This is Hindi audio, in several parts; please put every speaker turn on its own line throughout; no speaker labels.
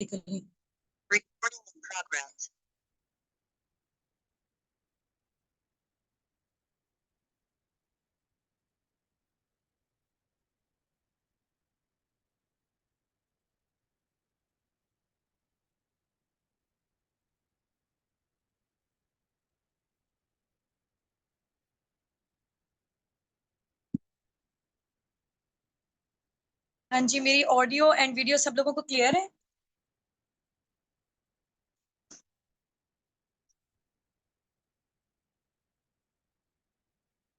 Recording in progress. हाँ जी, मेरी ऑडियो एंड वीडियो सब लोगों को क्लियर है?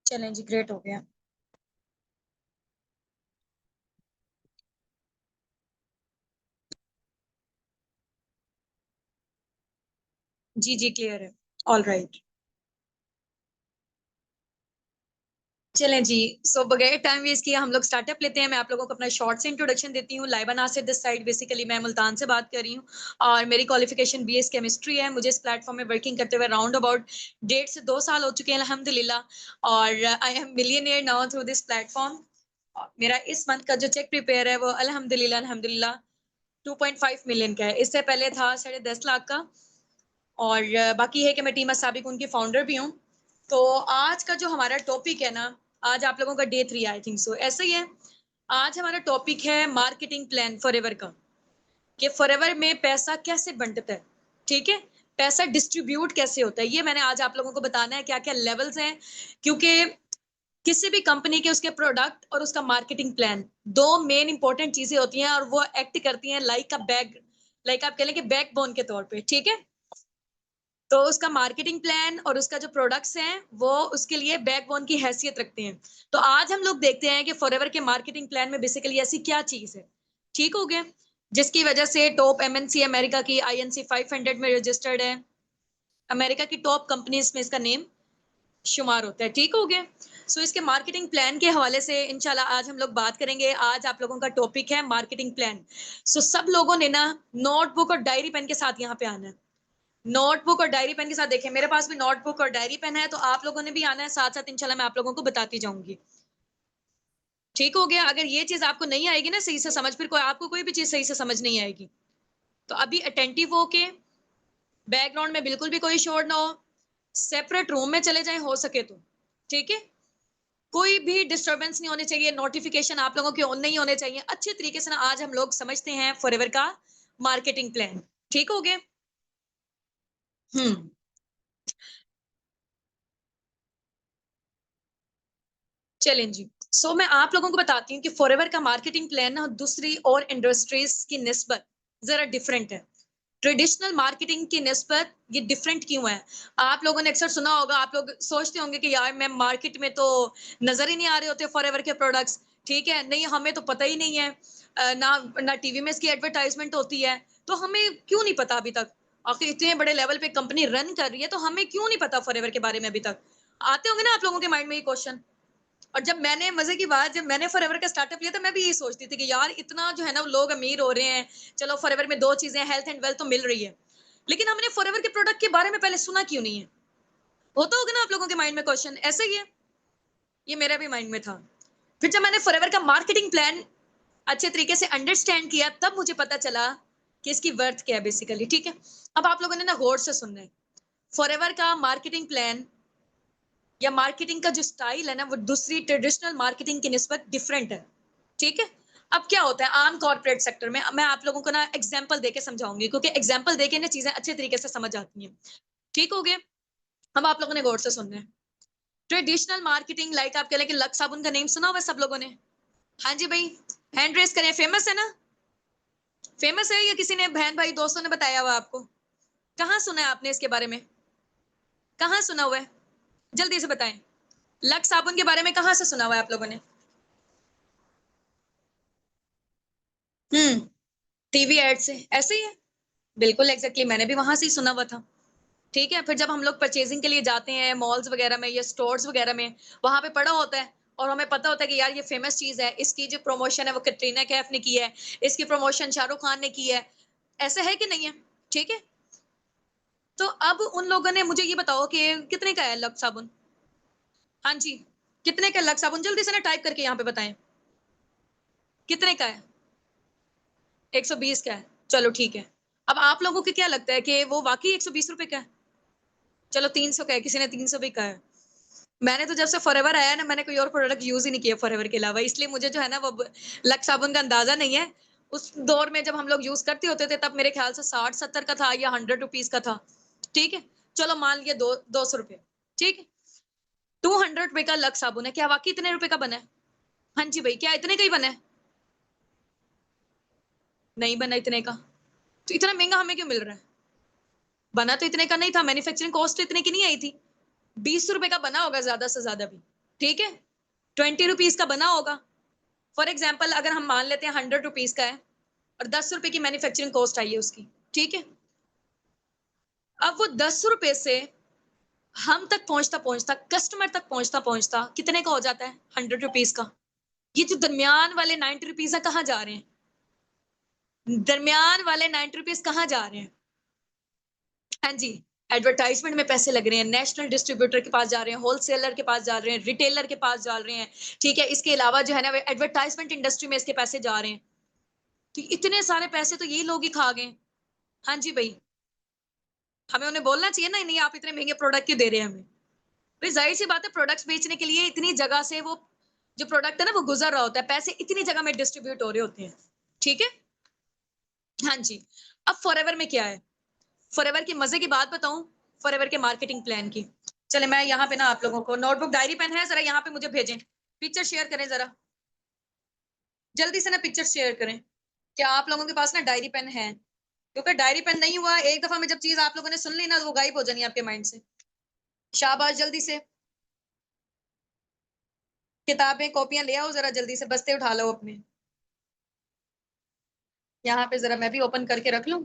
चलें जी, ग्रेट हो गया। जी जी, क्लियर है। All right. चलें जी, सो बगैर टाइम वेस्ट किए हम लोग स्टार्टअप लेते हैं। मैं आप लोगों को अपना शॉर्ट से इंट्रोडक्शन देती हूँ। Laiba Nasir this side, basically मैं मुल्तान से बात कर रही हूँ और मेरी क्वालिफिकेशन बीएस केमिस्ट्री है। मुझे इस प्लेटफॉर्म में वर्किंग करते हुए राउंड अबाउट 1.5 से 2 साल हो चुके हैं अल्हम्दुलिल्लाह, और I am millionaire now through this platform. मेरा इस मंथ का जो चेक प्रिपेयर है वो अल्हम्दुलिल्लाह 2.5 मिलियन का है। इससे पहले था 10.5 लाख का। और बाकी है कि मैं टीम असाबिक उनकी फाउंडर भी हूँ। तो आज का जो हमारा टॉपिक है ना, आज आप लोगों का डे 3 आई थिंक सो, ऐसा ही है। आज हमारा टॉपिक है मार्केटिंग प्लान फॉरएवर का, कि फॉरएवर में पैसा कैसे बंटता है, ठीक है, पैसा डिस्ट्रीब्यूट कैसे होता है, ये मैंने आज आप लोगों को बताना है, क्या क्या लेवल्स हैं। क्योंकि किसी भी कंपनी के उसके प्रोडक्ट और उसका मार्केटिंग प्लान, दो मेन इंपॉर्टेंट चीजें होती हैं और वो एक्ट करती हैं लाइक अ बैक, लाइक आप कह लें कि बैकबोन के तौर पे, ठीक है। तो उसका मार्केटिंग प्लान और उसका जो प्रोडक्ट्स हैं वो उसके लिए बैकबोन की हैसियत रखते हैं। तो आज हम लोग देखते हैं कि फॉरएवर के मार्केटिंग प्लान में बेसिकली ऐसी क्या चीज है, ठीक हो गया, जिसकी वजह से टॉप एमएनसी अमेरिका की आईएनसी 500 में रजिस्टर्ड है, अमेरिका की टॉप कंपनीज में इसका नेम शुमार होता है, ठीक हो गया। सो इसके मार्केटिंग प्लान के हवाले से इंशाल्लाह आज हम लोग बात करेंगे। आज आप लोगों का टॉपिक है मार्केटिंग प्लान। सो सब लोगों ने ना नोटबुक और डायरी पेन के साथ यहाँ पे आना है। नोटबुक और डायरी पेन के साथ, देखें मेरे पास भी नोटबुक और डायरी पेन है, तो आप लोगों ने भी आना है साथ साथ, इंशाल्लाह मैं आप लोगों को बताती जाऊंगी, ठीक हो गया। अगर ये चीज आपको नहीं आएगी ना सही से समझ, फिर कोई आपको कोई भी चीज सही से समझ नहीं आएगी, तो अभी अटेंटिव होके, बैकग्राउंड में बिल्कुल भी कोई शोर ना हो, सेपरेट रूम में चले जाएं हो सके तो, ठीक है। कोई भी डिस्टरबेंस नहीं होनी चाहिए, नोटिफिकेशन आप लोगों के ऑन नहीं होने चाहिए। अच्छे तरीके से ना आज हम लोग समझते हैं फॉरएवर का मार्केटिंग प्लान, ठीक हो गया। हम्म चलें जी। मैं आप लोगों को बताती हूँ कि फॉरएवर का मार्केटिंग प्लान ना दूसरी और इंडस्ट्रीज की निस्बत जरा डिफरेंट है। ट्रेडिशनल मार्केटिंग की निस्बत ये डिफरेंट क्यों है? आप लोगों ने अक्सर सुना होगा, आप लोग सोचते होंगे कि यार मैं मार्केट में तो नजर ही नहीं आ रहे होते फॉरएवर के प्रोडक्ट्स, ठीक है, नहीं हमें तो पता ही नहीं है, ना ना टीवी में इसकी एडवर्टाइजमेंट होती है, तो हमें क्यों नहीं पता अभी तक? आखिर इतने बड़े लेवल पे कंपनी रन कर रही है, तो हमें क्यों नहीं पता फॉरएवर के बारे में अभी तक? आते होंगे ना आप लोगों के माइंड में ये क्वेश्चन। और जब मैंने, मजे की बात, जब मैंने फॉरएवर का स्टार्टअप लिया था, मैं भी यही सोचती थी कि यार इतना जो है ना लोग अमीर हो रहे हैं, चलो फॉरएवर में दो चीजें, हेल्थ एंड वेल्थ तो मिल रही है, लेकिन हमने फॉरएवर के प्रोडक्ट के बारे में पहले सुना क्यों नहीं है? होता होगा ना आप लोगों के माइंड में क्वेश्चन, ऐसा ही है, ये मेरा भी माइंड में था। फिर जब मैंने फॉरएवर का मार्केटिंग प्लान अच्छे तरीके से अंडरस्टैंड किया, तब मुझे पता चला कि इसकी वर्थ क्या है बेसिकली, ठीक है। अब आप लोगों ने ना गौर से सुनना है, फॉरएवर का मार्केटिंग प्लान या मार्केटिंग का जो स्टाइल है ना, वो दूसरी ट्रेडिशनल मार्केटिंग की निस्बत डिफरेंट है, ठीक है। अब क्या होता है आम कॉर्पोरेट सेक्टर में, मैं आप लोगों को ना एग्जांपल देके समझाऊंगी, क्योंकि एग्जांपल देके ना चीजें अच्छे तरीके से समझ आती हैं, ठीक हो गया। अब आप लोगों ने गौर से सुनना है। ट्रेडिशनल मार्केटिंग, लाइक आप कह लें कि लक्स साबुन का नेम सुना हुआ सब लोगों ने? हाँ जी भाई, हैंड रेस करें, फेमस है ना? फेमस है या किसी ने बहन भाई दोस्तों ने बताया हुआ आपको? कहाँ सुना है आपने इसके बारे में? कहाँ सुना हुआ है? जल्दी से बताएं, लक्स साबुन के बारे में कहाँ से सुना हुआ है आप लोगों ने? टीवी एड से, ऐसे ही है, बिल्कुल एग्जैक्टली, मैंने भी वहां से ही सुना हुआ था, ठीक है। फिर जब हम लोग परचेजिंग के लिए जाते हैं मॉल्स वगैरह में या स्टोर्स वगैरह में, वहां पे पड़ा होता है और हमें पता होता है कि यार ये फेमस चीज है, इसकी जो प्रमोशन है वो कैटरीना कैफ ने की है, इसकी प्रमोशन शाहरुख खान ने की है, ऐसा है कि नहीं है, ठीक है। तो अब उन लोगों ने मुझे ये बताओ कि कितने का है लक्स साबुन? हाँ जी, कितने का लक्स साबुन, जल्दी से ना टाइप करके यहाँ पे बताएं, कितने का है? 120 का है, चलो ठीक है। अब आप लोगों को क्या लगता है कि वो वाकई 120 रुपए का है? चलो 300 का है, किसी ने 300 भी कहा है। मैंने तो जब से फॉरएवर आया है ना, मैंने कोई और प्रोडक्ट यूज ही नहीं किया फॉरएवर के अलावा, इसलिए मुझे जो है ना वो लक्स साबुन का अंदाजा नहीं है। उस दौर में जब हम लोग यूज करते होते थे तब मेरे ख्याल से 60-70 का था या 100 रुपीज का था। ठीक है, चलो मान लिया 200 रुपए। ठीक है, 200 रुपए का लक्स साबुन है, क्या वाकई इतने रुपए का बना है? हाँ जी भाई, क्या इतने का ही बना है? नहीं बना इतने का। तो इतना महंगा हमें क्यों मिल रहा है? बना तो इतने का नहीं था, मैन्युफैक्चरिंग कॉस्ट तो इतने की नहीं आई थी। 20 रुपए का बना होगा ज्यादा से ज्यादा भी। ठीक है, 20 रुपीज का बना होगा। फॉर एग्जाम्पल अगर हम मान लेते हैं 100 रुपीज का है और 10 रुपए की मैन्युफैक्चरिंग कॉस्ट आई है उसकी। ठीक है, अब वो 10 रुपए से हम तक पहुंचता पहुंचता, कस्टमर तक पहुंचता पहुंचता कितने का हो जाता है? 100 रुपीज का। ये जो दरमियान वाले 90 रुपीज है कहाँ जा रहे हैं? दरमियान वाले 90 रुपीज कहाँ जा रहे हैं? हाँ जी, एडवर्टाइजमेंट में पैसे लग रहे हैं, नेशनल डिस्ट्रीब्यूटर के पास जा रहे हैं, होलसेलर के पास जा रहे हैं, रिटेलर के पास जा रहे हैं। ठीक है, इसके अलावा जो है ना एडवर्टाइजमेंट इंडस्ट्री में इसके पैसे जा रहे हैं। तो इतने सारे पैसे तो ये लोग ही खा गए। हाँ जी भाई, हमें उन्हें बोलना चाहिए ना, नहीं आप इतने महंगे प्रोडक्ट क्यों दे रहे हैं हमें? भाई जाहिर सी बात है, प्रोडक्ट्स बेचने के लिए इतनी जगह से वो जो प्रोडक्ट है ना वो गुजर रहा होता है, पैसे इतनी जगह में डिस्ट्रीब्यूट हो रहे होते हैं। ठीक है, हाँ जी। अब फॉरएवर में क्या है? फॉरएवर की मजे की बात बताऊं, फॉरएवर के मार्केटिंग प्लान की। चले मैं यहाँ पे ना आप लोगों को नोटबुक डायरी पेन है, जरा यहाँ पे मुझे भेजें, पिक्चर शेयर करें जरा, जल्दी से ना पिक्चर शेयर करें। क्या आप लोगों के पास ना डायरी पेन है? क्योंकि डायरी पेन नहीं हुआ, एक दफा में जब चीज आप लोगों ने सुन ली ना तो वो गायब हो जानी है आपके माइंड से। शाबाश, जल्दी से किताबें कॉपियां ले आओ, जरा जल्दी से बस्ते उठा लो अपने। यहाँ पे जरा मैं भी ओपन करके रख लूं।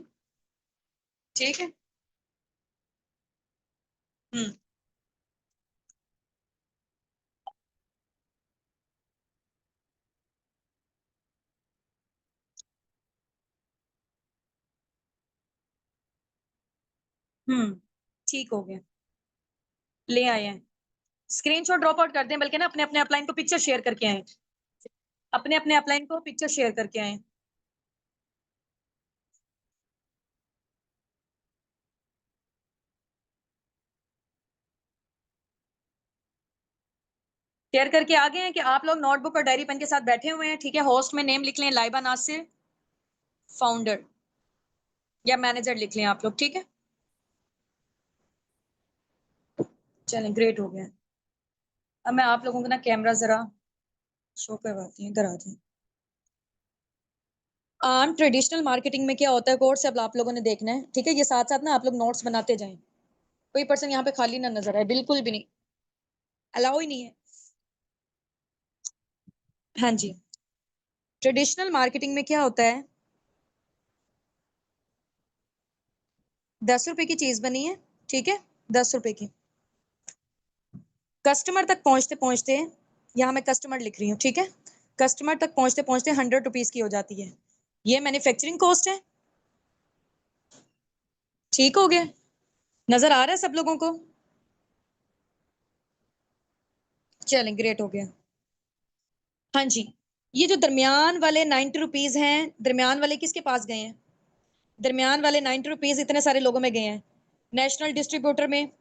ठीक है। हम्म। हम्म। ठीक हो गया, ले आए हैं। स्क्रीनशॉट ड्रॉप आउट कर दें, बल्कि ना अपने अपने अपलाइन को पिक्चर शेयर करके आए, अपने अपने अपलाइन को पिक्चर शेयर करके आए। शेयर करके आ गए हैं कि आप लोग नोटबुक और डायरी पेन के साथ बैठे हुए हैं। ठीक है, होस्ट में नेम लिख लें लाइबा नासिर, फाउंडर या मैनेजर लिख लें आप लोग। ठीक है, चलें ग्रेट हो गया। अब मैं आप लोगों को ना कैमरा जरा शो करवाती हूँ, इधर आ जाए। ट्रेडिशनल मार्केटिंग में क्या होता है, कोर्स अब आप लोगों ने देखना है। ठीक है, ये साथ साथ ना आप लोग नोट्स बनाते जाएं। कोई पर्सन यहाँ पे खाली ना नजर आए, बिल्कुल भी नहीं, अलाउ ही नहीं है। हाँ जी, ट्रेडिशनल मार्केटिंग में क्या होता है, 10 रुपए की चीज बनी है। ठीक है, 10 रुपए की, कस्टमर तक पहुंचते पहुंचते, यहाँ मैं कस्टमर लिख रही हूँ। ठीक है, कस्टमर तक पहुंचते पहुंचते 100 रुपीज की हो जाती है। ये मैन्युफैक्चरिंग कॉस्ट है। ठीक हो गया, नजर आ रहा है सब लोगों को? चलें ग्रेट हो गया। हाँ जी, ये जो दरमियान वाले 90 रुपीज हैं, दरमियान वाले किसके पास गए हैं? दरमियान वाले 90 रुपीज इतने सारे लोगों में गए हैं, नेशनल डिस्ट्रीब्यूटर में,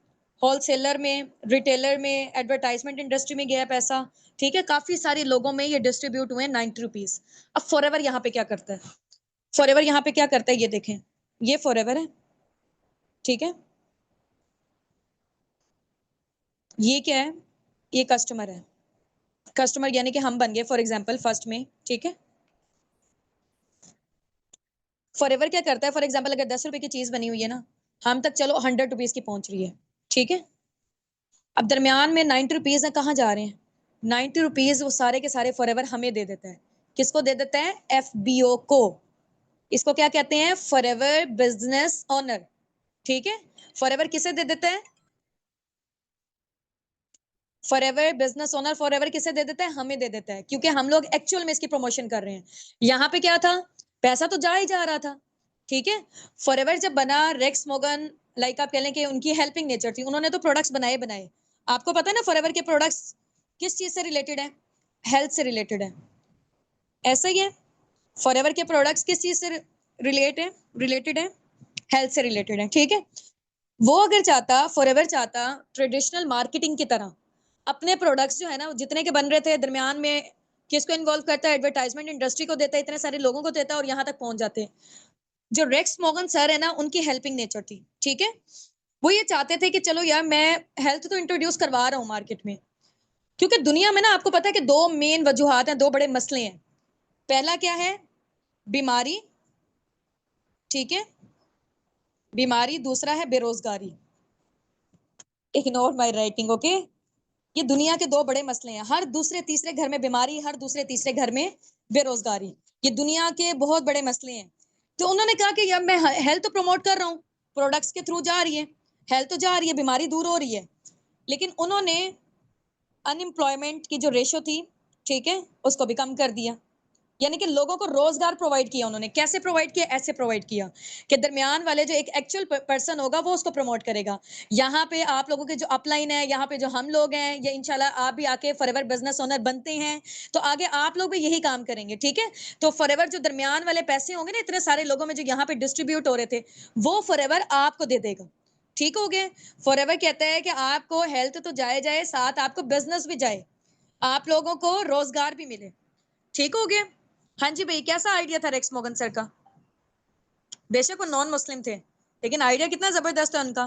होलसेलर में, रिटेलर में, एडवर्टाइजमेंट इंडस्ट्री में गया पैसा। ठीक है, काफी सारे लोगों में ये डिस्ट्रीब्यूट हुए 90 रुपीज। अब फॉरएवर यहाँ पे क्या करता है? फॉरएवर यहाँ पे क्या करता है ये देखें, ये फॉरएवर है। ठीक है, ये क्या है? ये कस्टमर है। कस्टमर यानी कि हम बन गए फॉर एग्जाम्पल फर्स्ट में। ठीक है, फॉरएवर क्या करता है, फॉर एग्जाम्पल अगर 10 रुपए की चीज बनी हुई है ना, हम तक चलो 100 रुपीज की पहुंच रही है। ठीक है, अब दरमियान में 90 रुपीज है, कहाँ जा रहे हैं? 90 रुपीज वो सारे के सारे फॉरएवर हमें दे देता है। किसको दे देता है? एफबीओ को। इसको क्या कहते हैं? Forever business owner. ठीक है, फॉरएवर किसे दे देता है? फॉरएवर बिजनेस ओनर फॉरएवर किसे दे देता है? हमें दे देता है, क्योंकि हम लोग एक्चुअल में इसकी प्रमोशन कर रहे हैं। यहाँ पे क्या था, पैसा तो जा ही जा रहा था। ठीक है, फॉरएवर जब बना, रेक्स मोगन, लाइक आप कह लें कि उनकी हेल्पिंग नेचर थी, उन्होंने तो प्रोडक्ट्स बनाए बनाए। आपको पता है ना फॉरएवर के प्रोडक्ट्स किस चीज से रिलेटेड है? हेल्थ से रिलेटेड है। ऐसा ही है, फॉरएवर के प्रोडक्ट्स किस चीज से रिलेटेड है, हेल्थ से रिलेटेड है, ठीक है। वो अगर चाहता, फॉरएवर चाहता ट्रेडिशनल मार्केटिंग की तरह अपने प्रोडक्ट्स जो है ना जितने के बन रहे थे दरमियान में किसको इन्वॉल्व करता है, एडवर्टाइजमेंट इंडस्ट्री को देता है, इतने सारे लोगों को देता है और यहाँ तक पहुंच जाते हैं। जो रेक्स मॉर्गन सर है ना उनकी हेल्पिंग नेचर थी, ठीक है। वो ये चाहते थे कि चलो यार मैं हेल्थ तो इंट्रोड्यूस करवा रहा हूँ मार्केट में, क्योंकि दुनिया में ना आपको पता है कि दो मेन वजूहात हैं, दो बड़े मसले हैं। पहला क्या है, बीमारी, ठीक है, बीमारी, दूसरा है बेरोजगारी। Ignore my writing, okay. ये दुनिया के दो बड़े मसले हैं, हर दूसरे तीसरे घर में बीमारी, हर दूसरे तीसरे घर में बेरोजगारी। ये दुनिया के बहुत बड़े मसले हैं। तो उन्होंने कहा कि यार मैं हेल्थ तो प्रमोट कर रहा हूँ, प्रोडक्ट्स के थ्रू जा रही है, हेल्थ तो जा रही है, बीमारी दूर हो रही है, लेकिन उन्होंने अनएम्प्लॉयमेंट की जो रेशो थी, ठीक है, उसको भी कम कर दिया। यानी कि लोगों को रोजगार प्रोवाइड किया उन्होंने। कैसे प्रोवाइड किया, ऐसे प्रोवाइड किया कि दरमियान वाले जो एक एक्चुअल पर्सन होगा वो उसको प्रमोट करेगा। यहाँ पे आप लोगों के जो अपलाइन है, यहाँ पे जो हम लोग हैं, ये इंशाल्लाह आप भी आके फॉरएवर बिजनेस ओनर बनते हैं तो आगे आप लोग भी यही काम करेंगे, ठीक है। तो फॉरएवर जो दरमियान वाले पैसे होंगे ना इतने सारे लोगों में जो यहाँ पे डिस्ट्रीब्यूट हो रहे थे, वो फॉरएवर आपको दे देगा, ठीक हो गया। फॉरएवर कहता है कि आपको हेल्थ तो जाए जाए, साथ आपको बिजनेस भी जाए, आप लोगों को रोजगार भी मिले, ठीक हो गया। हाँ जी भाई, कैसा आइडिया था रेक्स मॉर्गन सर का। बेशक वो नॉन मुस्लिम थे, लेकिन आइडिया कितना जबरदस्त है उनका।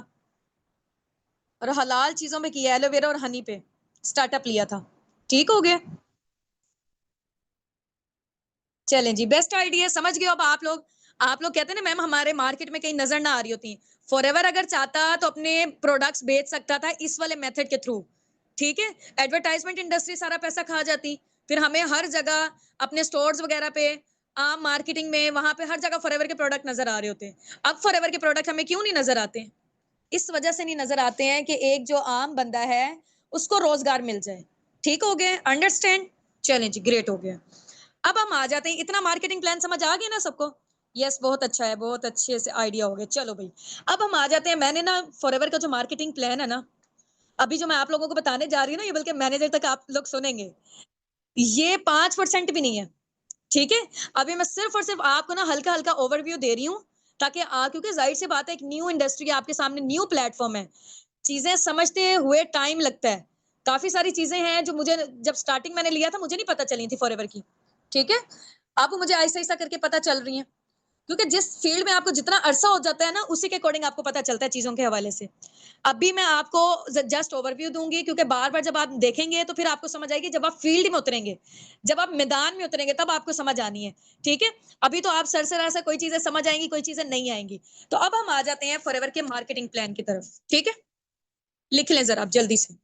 और हलाल चीजों में किया, एलोवेरा और हनी पे स्टार्टअप लिया था, ठीक हो गया। चलें जी, बेस्ट आइडिया समझ गए अब आप लोग। आप लोग कहते हैं ना मैम हमारे मार्केट में कहीं नजर ना आ रही होती। फॉरएवर अगर चाहता तो अपने प्रोडक्ट्स बेच सकता था इस वाले मेथड के थ्रू, ठीक है। एडवर्टाइजमेंट इंडस्ट्री सारा पैसा खा जाती, फिर हमें हर जगह अपने स्टोर्स वगैरह पे, आम मार्केटिंग में, वहां पे हर जगह फॉरएवर के प्रोडक्ट नजर आ रहे होते। अब फॉरएवर के प्रोडक्ट हमें क्यों नहीं नजर आते, इस वजह से नहीं नजर आते हैं कि एक जो आम बंदा है उसको रोजगार मिल जाए, ठीक हो गया, अंडरस्टैंड। चलें जी, ग्रेट हो गया। अब हम आ जाते हैं, इतना मार्केटिंग प्लान समझ आ गया ना सबको। यस, बहुत अच्छा है, बहुत अच्छे से आइडिया हो गया। चलो भाई, अब हम आ जाते हैं, मैंने ना फॉरएवर का जो मार्केटिंग प्लान है ना, अभी जो मैं आप लोगों को बताने जा रही हूँ ना, ये बल्कि मैनेजर तक आप लोग सुनेंगे, ये 5% भी नहीं है, ठीक है। अभी मैं सिर्फ और सिर्फ आपको ना हल्का हल्का ओवरव्यू दे रही हूँ, ताकि क्योंकि जाहिर सी बात है एक न्यू इंडस्ट्री है आपके सामने, न्यू प्लेटफॉर्म है, चीजें समझते हुए टाइम लगता है। काफी सारी चीजें हैं जो मुझे जब स्टार्टिंग मैंने लिया था मुझे नहीं पता चली थी फॉरएवर की, ठीक है। अब मुझे ऐसा ऐसा करके पता चल रही है, क्योंकि जिस फील्ड में आपको जितना अरसा हो जाता है ना उसी के अकॉर्डिंग आपको पता चलता है चीजों के हवाले से। अभी मैं आपको जस्ट ओवरव्यू दूंगी, क्योंकि बार बार जब आप देखेंगे तो फिर आपको समझ आएगी, जब आप फील्ड में उतरेंगे, जब आप मैदान में उतरेंगे तब आपको समझ आनी है, ठीक है। अभी तो आप सरसरा से कोई चीजें समझ आएंगी, कोई चीजें नहीं आएंगी। तो अब हम आ जाते हैं फॉरएवर के मार्केटिंग प्लान की तरफ, ठीक है। लिख लें जरा आप जल्दी से।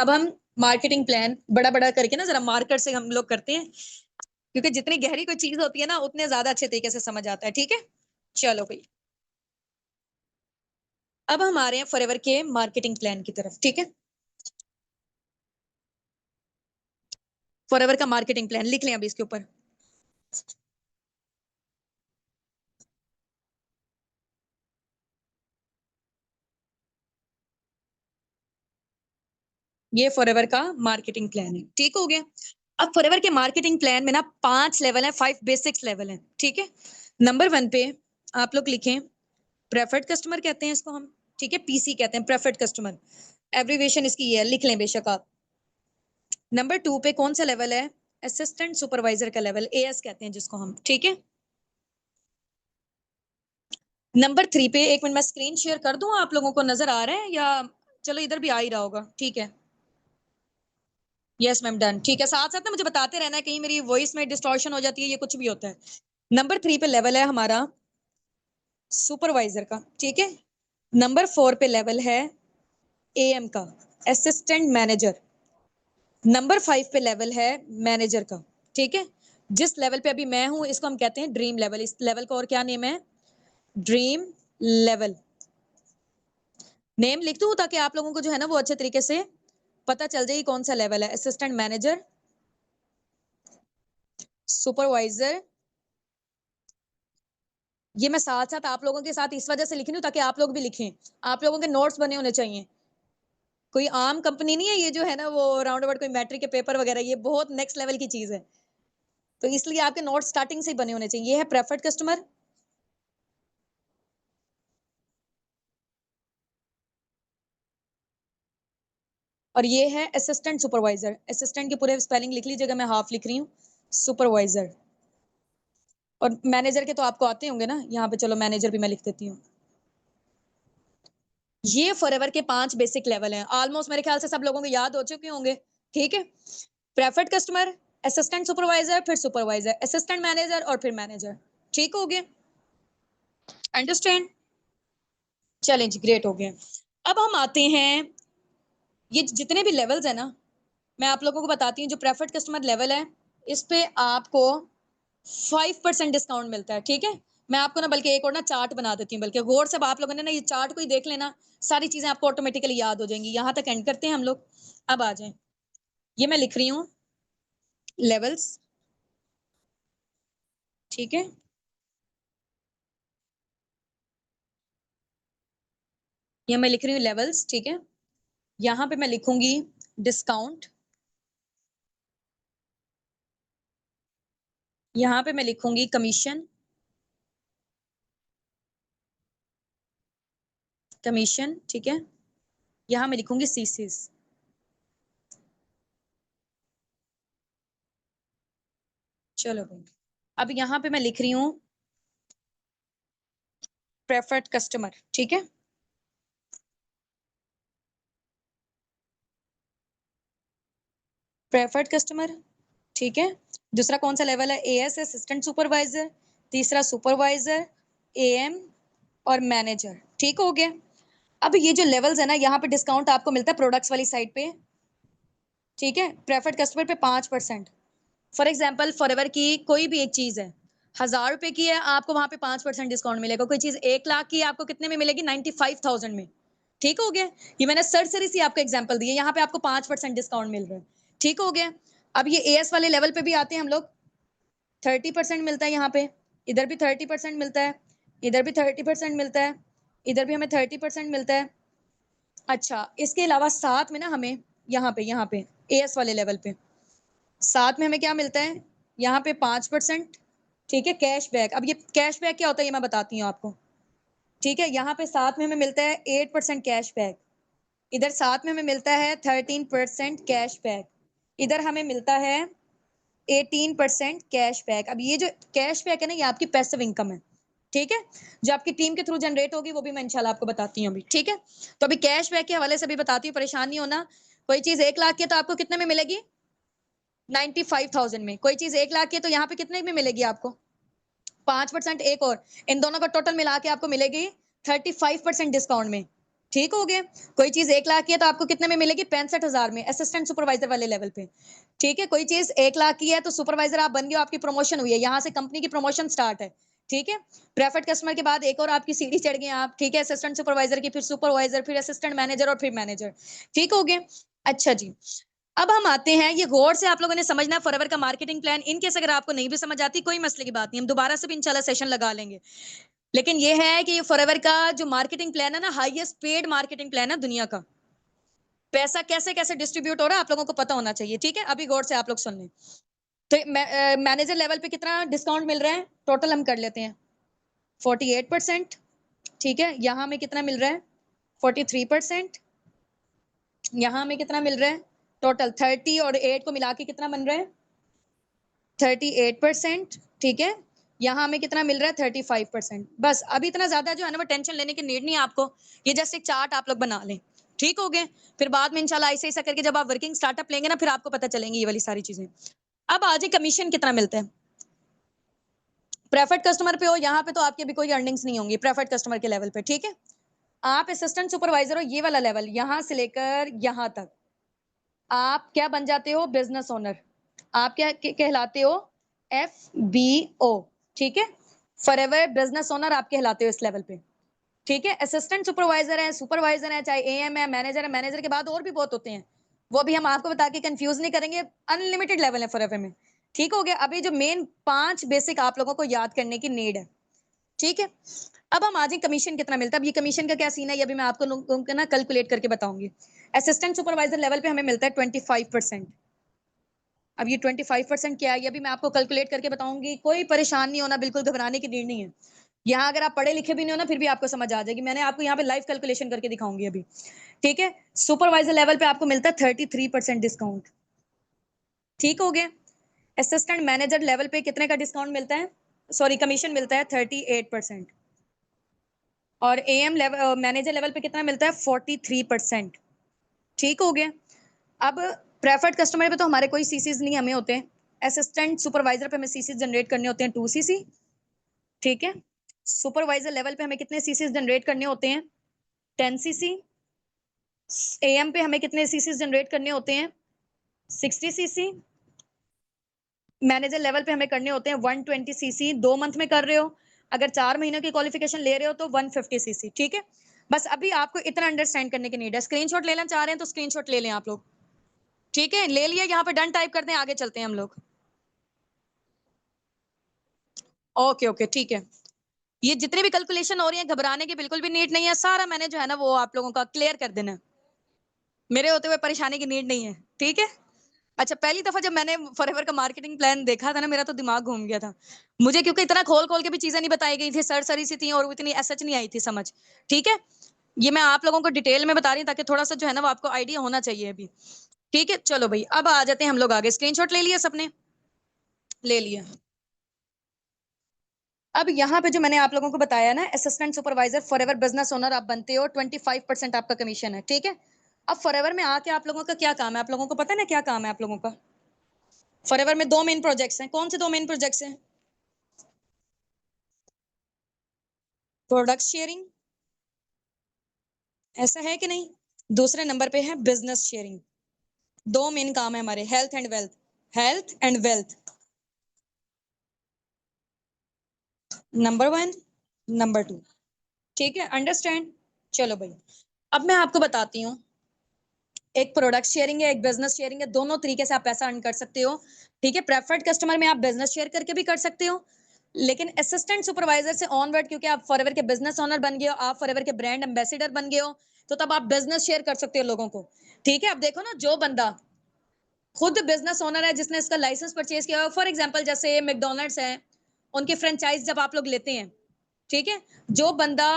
अब हम मार्केटिंग प्लान बड़ा बड़ा करके ना जरा मार्कर से हम लोग करते हैं, क्योंकि जितनी गहरी कोई चीज होती है ना उतने ज्यादा अच्छे तरीके से समझ आता है, ठीक है। चलो भाई, अब हम आ रहे हैं फॉरएवर के मार्केटिंग प्लान की तरफ, ठीक है। फॉरएवर का मार्केटिंग प्लान लिख लें अभी इसके ऊपर। ये फॉरएवर का मार्केटिंग प्लान है, ठीक हो गया। अब फॉरएवर के मार्केटिंग प्लान में ना 5 लेवल है, 5 बेसिक्स लेवल है, ठीक है। नंबर 1 पे आप लोग लिखें, प्रेफर्ड कस्टमर कहते हैं इसको हम, ठीक है, पीसी कहते हैं, प्रेफर्ड कस्टमर, एब्रीविएशन इसकी ये है, लिख लें बेशक आप। नंबर 2 पे कौन सा लेवल है, असिस्टेंट सुपरवाइजर का लेवल, एएस कहते हैं जिसको हम, ठीक है। नंबर 3 पे, एक मिनट मैं स्क्रीन शेयर कर दूं, आप लोगों को नजर आ रहा है या, चलो इधर भी आ ही रहा होगा, ठीक है। यस मैम, डन, ठीक है। साथ साथ ना मुझे बताते रहना है, कहीं मेरी वॉइस में डिस्टॉर्शन हो जाती है, ये कुछ भी होता है। नंबर 3 पे लेवल है हमारा सुपरवाइजर का, ठीक है। नंबर 4 पे लेवल है एएम का, असिस्टेंट मैनेजर। नंबर 5 पे लेवल है मैनेजर का, ठीक है। जिस लेवल पे अभी मैं हूं इसको हम कहते हैं ड्रीम लेवल। इस लेवल का और क्या नेम है, ड्रीम लेवल। नेम लिख दूं ताकि आप लोगों को जो है ना वो अच्छे तरीके से पता चल जाए कौन सा लेवल है, असिस्टेंट मैनेजर, सुपरवाइजर। ये मैं साथ साथ आप लोगों के साथ इस वजह से लिख रही हूँ ताकि आप लोग भी लिखें, आप लोगों के नोट्स बने होने चाहिए। कोई आम कंपनी नहीं है ये जो है ना वो राउंड अबाउट कोई मैट्रिक के पेपर वगैरह, ये बहुत नेक्स्ट लेवल की चीज है। तो इसलिए आपके नोट्स स्टार्टिंग से ही बने होने चाहिए। ये है प्रेफर्ड कस्टमर, और ये है असिस्टेंट सुपरवाइजर। असिस्टेंट के पूरे स्पेलिंग लिख लीजिएगा, मैं हाफ लिख रही हूँ, सुपरवाइजर। और मैनेजर के तो आपको आते होंगे ना, यहाँ पे चलो मैनेजर भी मैं लिख देती हूँ। ये फॉरएवर के 5 बेसिक लेवल हैं, ऑलमोस्ट मेरे ख्याल से सब लोगों को याद हो चुके होंगे। ठीक है, प्रेफर्ड कस्टमर, असिस्टेंट सुपरवाइजर, फिर सुपरवाइजर, असिस्टेंट मैनेजर और फिर मैनेजर। ठीक हो गया, अंडरस्टैंड? चलें जी, ग्रेट हो गया। अब हम आते हैं, ये जितने भी लेवल्स है ना, मैं आप लोगों को बताती हूँ। जो प्रेफर्ड कस्टमर लेवल है, इस पे आपको 5% डिस्काउंट मिलता है। ठीक है, मैं आपको ना बल्कि एक और ना चार्ट बना देती हूँ, बल्कि गौर से आप लोगों ने ना ये चार्ट को ही देख लेना, सारी चीजें आपको ऑटोमेटिकली याद हो जाएंगी। यहाँ तक एंड करते हैं हम लोग। अब आ जाए, ये मैं लिख रही हूँ लेवल्स। ठीक है, ये मैं लिख रही हूँ लेवल्स। ठीक है, यहाँ पे मैं लिखूंगी डिस्काउंट, यहाँ पे मैं लिखूंगी कमीशन, कमीशन। ठीक है, यहाँ मैं लिखूंगी सीसीस। चलो भाई, अब यहाँ पे मैं लिख रही हूँ प्रेफर्ड कस्टमर। ठीक है, प्रेफर्ड कस्टमर। ठीक है, दूसरा कौन सा लेवल है? As, assistant supervisor. तीसरा सुपरवाइजर, एएम और मैनेजर। ठीक हो गया। अब ये जो लेवल्स है ना, यहाँ पे डिस्काउंट आपको मिलता है प्रोडक्ट्स वाली साइड पे। ठीक है, प्रेफर्ड कस्टमर पे 5%। फॉर एग्जाम्पल फॉरएवर की कोई भी एक चीज है, 1000 रुपए की है, आपको वहां पे 5% डिस्काउंट मिलेगा। कोई चीज 1 लाख की है, आपको कितने में मिलेगी? 95,000 में। ठीक हो गया, ये मैंने सरसरी सी आपको एग्जांपल दी है, यहाँ पे आपको 5% डिस्काउंट मिल रहा है। ठीक हो गया। अब ये एएस वाले लेवल पे भी आते हैं हम लोग, 30% मिलता है यहाँ पे, इधर भी 30% मिलता है, इधर भी 30% मिलता है, इधर भी हमें 30% मिलता है। अच्छा, इसके अलावा साथ में ना हमें यहाँ पे एएस वाले लेवल पे साथ में हमें क्या मिलता है? यहाँ पे 5%। ठीक है, कैशबैक। अब ये कैशबैक क्या होता है ये मैं बताती हूँ आपको। ठीक है, यहाँ पे साथ में हमें मिलता है 8% कैशबैक, इधर साथ में हमें मिलता है 13% कैशबैक, इधर हमें मिलता है 18% कैशबैक। अब ये जो कैशबैक है ना, ये आपकी पैसिव इनकम है। ठीक है, जो आपकी टीम के थ्रू जनरेट होगी वो भी मैं इंशाल्लाह आपको बताती हूँ अभी। ठीक है, तो अभी कैशबैक के हवाले से भी बताती हूँ, परेशान नहीं होना। कोई चीज 1 लाख की है तो आपको कितने में मिलेगी? 95,000 में। कोई चीज 1 लाख की है तो यहाँ पे कितने में मिलेगी आपको? 5%। एक और, इन दोनों का टोटल मिला के आपको मिलेगी 35% डिस्काउंट में। ठीक हो गया। कोई चीज 1 लाख की है तो आपको कितने में मिलेगी? 65,000 में, असिस्टेंट सुपरवाइजर वाले लेवल पे। ठीक है, कोई चीज 1 लाख की है तो सुपरवाइजर आप बन गए, आपकी प्रमोशन हुई है, यहाँ से कंपनी की प्रमोशन स्टार्ट है। ठीक है, प्रेफर्ड कस्टमर के बाद एक और आपकी सीढ़ी चढ़ गए आप। ठीक है, असिस्टेंट सुपरवाइजर की, फिर सुपरवाइजर, फिर असिस्टेंट मैनेजर और फिर मैनेजर। ठीक हो गया। अच्छा जी, अब हम आते हैं, ये गौर से आप लोगों ने समझना है फॉरएवर का मार्केटिंग प्लान। इन केस अगर आपको नहीं भी समझ आती, कोई मसले की बात नहीं, हम दोबारा से भी इंशाल्लाह सेशन लगा लेंगे। लेकिन ये है कि फॉरएवर का जो मार्केटिंग प्लान है ना, हाईएस्ट पेड मार्केटिंग प्लान है दुनिया का। पैसा कैसे कैसे डिस्ट्रीब्यूट हो रहा है आप लोगों को पता होना चाहिए। ठीक है, अभी गौर से आप लोग सुन लें। तो मैनेजर लेवल पे कितना डिस्काउंट मिल रहा है? टोटल हम कर लेते हैं, 48%। ठीक है, यहाँ में कितना मिल रहा है? 43%। यहाँ में कितना मिल रहा है? टोटल 30 और 8 को मिला के कितना बन रहा है? 38%। ठीक है, यहाँ हमें कितना मिल रहा है? 35%। बस, अभी इतना ज्यादा जो है ना वो टेंशन लेने की नीड नहीं है आपको, ये जस्ट एक चार्ट आप लोग बना लें। ठीक हो गए, फिर बाद में इंशाल्लाह ऐसे ऐसा करके जब आप वर्किंग स्टार्टअप लेंगे ना, फिर आपको पता चलेंगी ये वाली सारी चीजें। अब आज कमीशन कितना मिलता है प्रेफर्ड कस्टमर पे? हो यहाँ पे तो आपकी अभी कोई अर्निंग्स नहीं होंगी प्रेफर्ड कस्टमर के लेवल पे। ठीक है, आप असिस्टेंट सुपरवाइजर हो, ये वाला लेवल यहाँ से लेकर यहाँ तक आप क्या बन जाते हो? Business owner. आप क्या कहलाते हो? FBO। ठीक है, फॉरएवर बिजनेस ओनर आप कहलाते हो इस लेवल पे। ठीक है, असिस्टेंट सुपरवाइजर है, सुपरवाइजर है, चाहे एएम है, मैनेजर के बाद और भी बहुत होते हैं, वो भी हम आपको बता के कंफ्यूज नहीं करेंगे। अनलिमिटेड लेवल है फॉरएवर में। ठीक हो गया। अभी जो मेन 5 बेसिक आप लोगों को याद करने की नीड है। ठीक है, अब हम आज कमीशन कितना मिलता है। अब ये कमीशन का क्या सीन है, ये भी मैं आपको ना कैलकुलेट करके बताऊंगी। असिस्टेंट सुपरवाइजर लेवल पे हमें मिलता है 25%। अब ये 25% क्या है, ये भी मैं आपको कैलकुलेट करके बताऊंगी, कोई परेशान नहीं होना, बिल्कुल घबराने की नीड नहीं है। यहाँ अगर आप पढ़े लिखे भी नहीं हो ना, फिर भी आपको समझ आ जाएगी। मैंने आपको यहाँ पे लाइव कैलकुलेशन करके दिखाऊंगी अभी, ठीक है। सुपरवाइजर लेवल पे आपको मिलता है 33% डिस्काउंट, ठीक हो गया। असिस्टेंट मैनेजर लेवल पे कितने का डिस्काउंट मिलता है, सॉरी कमीशन मिलता है 38%। और एएम लेवल मैनेजर लेवल पे कितना मिलता है 43%, ठीक हो गया। अब प्रेफर्ड कस्टमर पे तो हमारे कोई सीसीज नहीं हमें होते हैं। असिस्टेंट सुपरवाइजर पे हमें सीसीज जनरेट करने होते हैं 2 सीसी, ठीक है। सुपरवाइजर लेवल पे हमें कितने सीसीज जनरेट करने होते हैं 10 सीसी। एएम पे हमें कितने सीसीज जनरेट करने होते हैं 60 सीसी। मैनेजर लेवल पे हमें करने होते हैं 120 सीसी। 2 मंथ में कर रहे हो, अगर 4 महीनों की क्वालिफिकेशन ले रहे हो तो 150 सीसी, ठीक है। बस अभी आपको इतना अंडरस्टैंड करने की नीड है। स्क्रीनशॉट लेना चाह रहे हैं तो स्क्रीनशॉट ले लें आप लोग, ठीक है। ले लिया, यहाँ पे डन टाइप कर दें, आगे चलते हैं हम लोग। ओके ओके, ठीक है। ये जितने भी कैलकुलेशन हो रही है, घबराने की बिल्कुल भी नीड नहीं है। सारा मैंने जो है ना वो आप लोगों का क्लियर कर देना है, मेरे होते हुए परेशानी की नीड नहीं है, ठीक है। अच्छा, पहली दफा जब मैंने फॉरएवर का मार्केटिंग प्लान देखा था ना, मेरा तो दिमाग घूम गया था मुझे, क्योंकि इतना खोल खोल के भी चीजें नहीं बताई गई थी, सर सी थी और इतनी एसएच नहीं आई थी समझ, ठीक है। ये मैं आप लोगों को डिटेल में बता रही हूँ ताकि थोड़ा सा जो है ना वो आपको आइडिया होना चाहिए अभी, ठीक है। चलो भाई, अब आ जाते हैं हम लोग आगे। स्क्रीनशॉट ले लिया सबने, ले लिया। अब यहाँ पे जो मैंने आप लोगों को बताया ना, assistant supervisor forever business owner आप बनते हो, 25% आपका कमीशन है, ठीक है। अब फॉरएवर में आके आप लोगों का क्या काम है, आप लोगों को पता है ना क्या काम है आप लोगों का। फॉरएवर में 2 मेन प्रोजेक्ट्स हैं। कौन से 2 मेन प्रोजेक्ट्स हैं? प्रोडक्ट शेयरिंग, ऐसा है कि नहीं। दूसरे नंबर पे है बिजनेस शेयरिंग। 2 मेन काम है हमारे, health and wealth, health and wealth, number 1, number 2, ठीक है। अंडरस्टैंड। चलो भाई, अब मैं आपको बताती हूँ, एक प्रोडक्ट शेयरिंग है, एक बिजनेस शेयरिंग है। दोनों तरीके से आप पैसा अर्न कर सकते हो, ठीक है। प्रेफर्ड कस्टमर में आप बिजनेस शेयर करके भी कर सकते हो, लेकिन असिस्टेंट सुपरवाइजर से ऑनवर्ड, क्योंकि आप फॉरएवर के बिजनेस ओनर बन गए हो, आप फॉरएवर के ब्रांड एम्बेसडर बन गए हो, तो तब आप बिजनेस शेयर कर सकते हो लोगों को, ठीक है। अब देखो ना, जो बंदा खुद बिजनेस ओनर है, जिसने इसका लाइसेंस परचेज किया, फॉर एग्जांपल जैसे मैकडॉनल्ड्स है, उनकी फ्रेंचाइज जब आप लोग लेते हैं, ठीक है, जो बंदा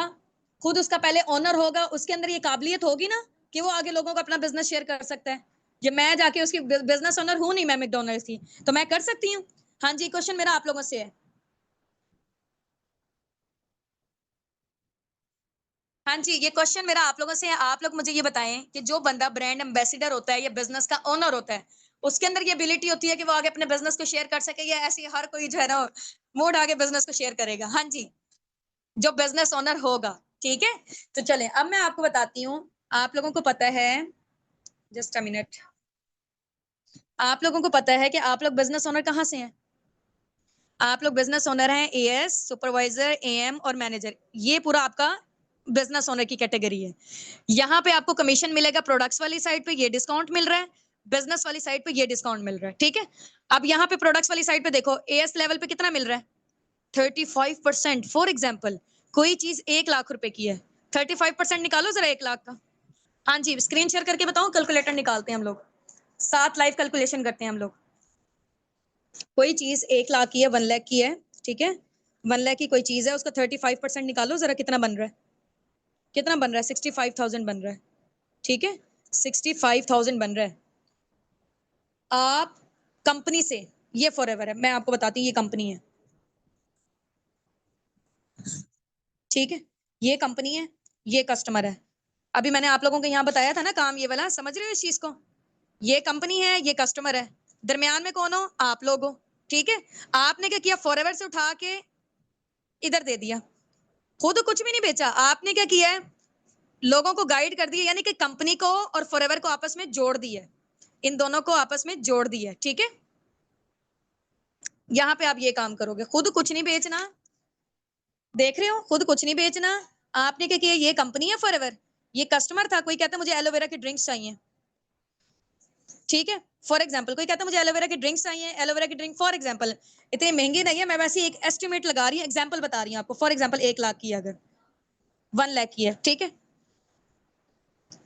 खुद उसका पहले ओनर होगा, उसके अंदर ये काबिलियत होगी ना कि वो आगे लोगों को अपना बिजनेस शेयर कर सकता है। ये मैं जाके उसकी बिजनेस ओनर हूं नहीं, मैं मैकडॉनल्ड्स की, तो मैं कर सकती हूँ। हाँ जी, क्वेश्चन मेरा आप लोगों से है। हाँ जी, ये क्वेश्चन मेरा आप लोगों से है। आप लोग मुझे ये बताएं कि जो बंदा ब्रांड एम्बेसडर होता है या बिजनेस का ओनर होता है, उसके अंदर ये एबिलिटी होती है कि वो आगे अपने बिजनेस को शेयर कर सके, या ऐसे हर कोई जो है ना मूड आगे बिजनेस को शेयर करेगा? हाँ जी, जो बिजनेस ओनर होगा, ठीक है। तो चले, अब मैं आपको बताती हूँ। आप लोगों को पता है, जस्ट अ मिनट, आप लोगों को पता है कि आप लोग बिजनेस ओनर कहाँ से हैं? आप लोग बिजनेस ओनर हैं एएस, सुपरवाइजर, एएम और मैनेजर। ये पूरा आपका बिजनेस ओनर की कैटेगरी है। यहाँ पे आपको कमीशन मिलेगा, प्रोडक्ट्स वाली साइड पे ये डिस्काउंट मिल रहा है, बिजनेस वाली साइड पे ये डिस्काउंट मिल रहा है, ठीक है। अब यहाँ पे प्रोडक्ट्स वाली साइड पे देखो, एएस लेवल पे कितना मिल रहा है 35%। फॉर एग्जाम्पल, कोई चीज 1 लाख रुपए की है, 35% निकालो जरा 1 लाख का। हाँ जी, स्क्रीन शेयर करके बताओ, कैलकुलेटर निकालते हैं हम लोग, साथ लाइव कैलकुलेशन करते हैं हम लोग। कोई चीज 1 लाख की है, 1 लाख की है, ठीक है। 1 लाख की कोई चीज है, उसका 35% निकालो जरा, कितना बन रहा है, कितना बन रहा है 65,000 बन रहा है, ठीक है। 65,000 बन रहा है। आप कंपनी से, ये फॉरएवर है, मैं आपको बताती हूँ ये कंपनी है, ठीक है। ये कंपनी है, ये कस्टमर है। अभी मैंने आप लोगों को यहाँ बताया था ना काम ये वाला, समझ रहे हो इस चीज को। ये कंपनी है, ये कस्टमर है, दरमियान में कौन हो, आप लोग हो, ठीक है। आपने क्या किया, फॉरएवर से उठा के इधर दे दिया, खुद कुछ भी नहीं बेचा। आपने क्या किया है, लोगों को गाइड कर दिया, यानी कि कंपनी को और फॉरएवर को आपस में जोड़ दिया, इन दोनों को आपस में जोड़ दिया, ठीक है। यहाँ पे आप ये काम करोगे, खुद कुछ नहीं बेचना, देख रहे हो, खुद कुछ नहीं बेचना। आपने क्या किया, ये कंपनी है फॉरएवर, ये कस्टमर था। कोई कहता है मुझे एलोवेरा की ड्रिंक्स चाहिए, ठीक है। फॉर एग्जाम्पल कोई कहता है मुझे एलोवेरा की ड्रिंक्स चाहिए, एलोवेरा की ड्रिंक फॉर एग्जाम्पल इतनी महंगी नहीं है, मैं वैसे एक एस्टिमेट लगा रही हूँ, एग्जाम्पल बता रही हूँ आपको। फॉर एग्जाम्पल 1 लाख की है, अगर 1 लाख की है, ठीक है,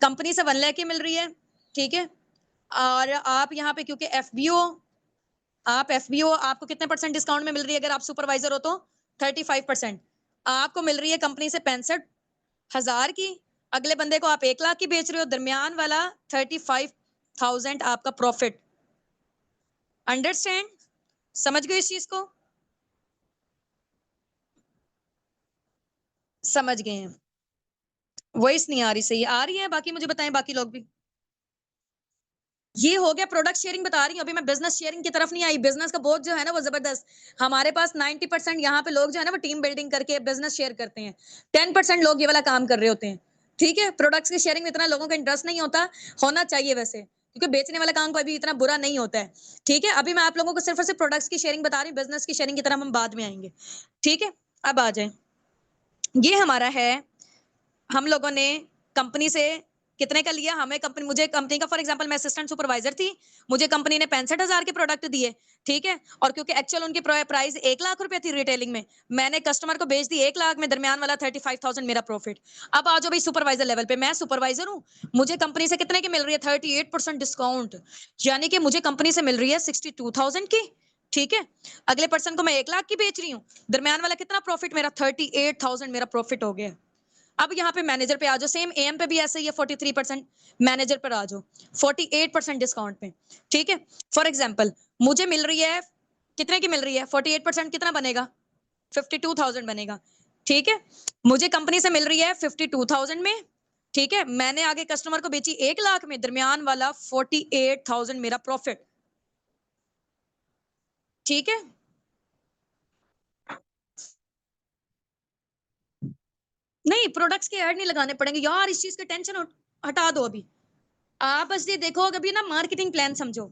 कंपनी से 1 लाख की मिल रही है, ठीक है। और आप यहाँ पे क्योंकि एफबीओ, आप एफबीओ, आपको कितने परसेंट डिस्काउंट में मिल रही है अगर आप सुपरवाइजर हो तो 35%। आपको मिल रही है कंपनी से 65,000 की, अगले बंदे को आप 1 लाख की बेच रहे हो, दरमियान वाला 35,000 आपका प्रॉफिट। अंडरस्टैंड? समझ गए इस चीज को? समझ गए हैं। वॉइस नहीं आ रही सही, आ रही है? बाकी मुझे बताएं, बाकी लोग भी। ये हो गया प्रोडक्ट शेयरिंग बता रही हूँ, अभी मैं बिजनेस शेयरिंग की तरफ नहीं आई। बिजनेस का बोझ जो है ना वो जबरदस्त। हमारे पास 90% यहाँ पे लोग जो है ना वो टीम बिल्डिंग करके बिजनेस शेयर करते हैं। 10% लोग ये वाला काम कर रहे होते हैं। ठीक है, प्रोडक्ट्स की शेयरिंग में इतना लोगों का इंटरेस्ट नहीं होता, होना चाहिए वैसे, क्योंकि बेचने वाला काम कोई भी इतना बुरा नहीं होता है। ठीक है, अभी मैं आप लोगों को सिर्फ और सिर्फ प्रोडक्ट्स की शेयरिंग बता रही हूँ, बिजनेस की शेयरिंग की तरफ हम बाद में आएंगे। ठीक है, अब आ जाए। ये हमारा है, हम लोगों ने कंपनी से कितने का लिया, हमें कंपनी, मुझे कंपनी का, फॉर एग्जांपल मैं असिस्टेंट सुपरवाइजर थी, मुझे कंपनी ने 65,000 के प्रोडक्ट दिए। ठीक है, और क्योंकि एक्चुअल उनकी प्राइस 1 लाख रुपए थी रिटेलिंग में, मैंने कस्टमर को बेच दी 1 लाख में, दरमियान वाला 35,000 मेरा प्रॉफिट। अब आ जाओ भाई सुपरवाइजर लेवल पे, मैं सुपरवाइजर हूँ, मुझे कंपनी से कितने की मिल रही है, 38% डिस्काउंट, यानी कि मुझे कंपनी से मिल रही है 62,000 की। ठीक है, अगले पर्सन को मैं 1 लाख की बेच रही हूँ, दरमियान वाला कितना प्रॉफिट मेरा, 38,000 मेरा प्रॉफिट हो गया। अब यहाँ पे मैनेजर पे आ जाओ, सेम एम पे भी ऐसे ही है 43%, मैनेजर पर आ जाओ 48% डिस्काउंट में। ठीक है, फॉर एग्जाम्पल मुझे मिल रही है, कितने की मिल रही है, 48% कितना बनेगा, 52,000 बनेगा। ठीक है, मुझे कंपनी से मिल रही है 52,000 में। ठीक है, मैंने आगे कस्टमर को बेची 1 लाख में, दरमियान वाला 48,000 मेरा प्रॉफिट। ठीक है, नहीं प्रोडक्ट्स के ऐड नहीं लगाने पड़ेंगे यार, इस चीज का टेंशन हटा दो अभी। आप बस ये देखो, अभी ना मार्केटिंग प्लान समझो,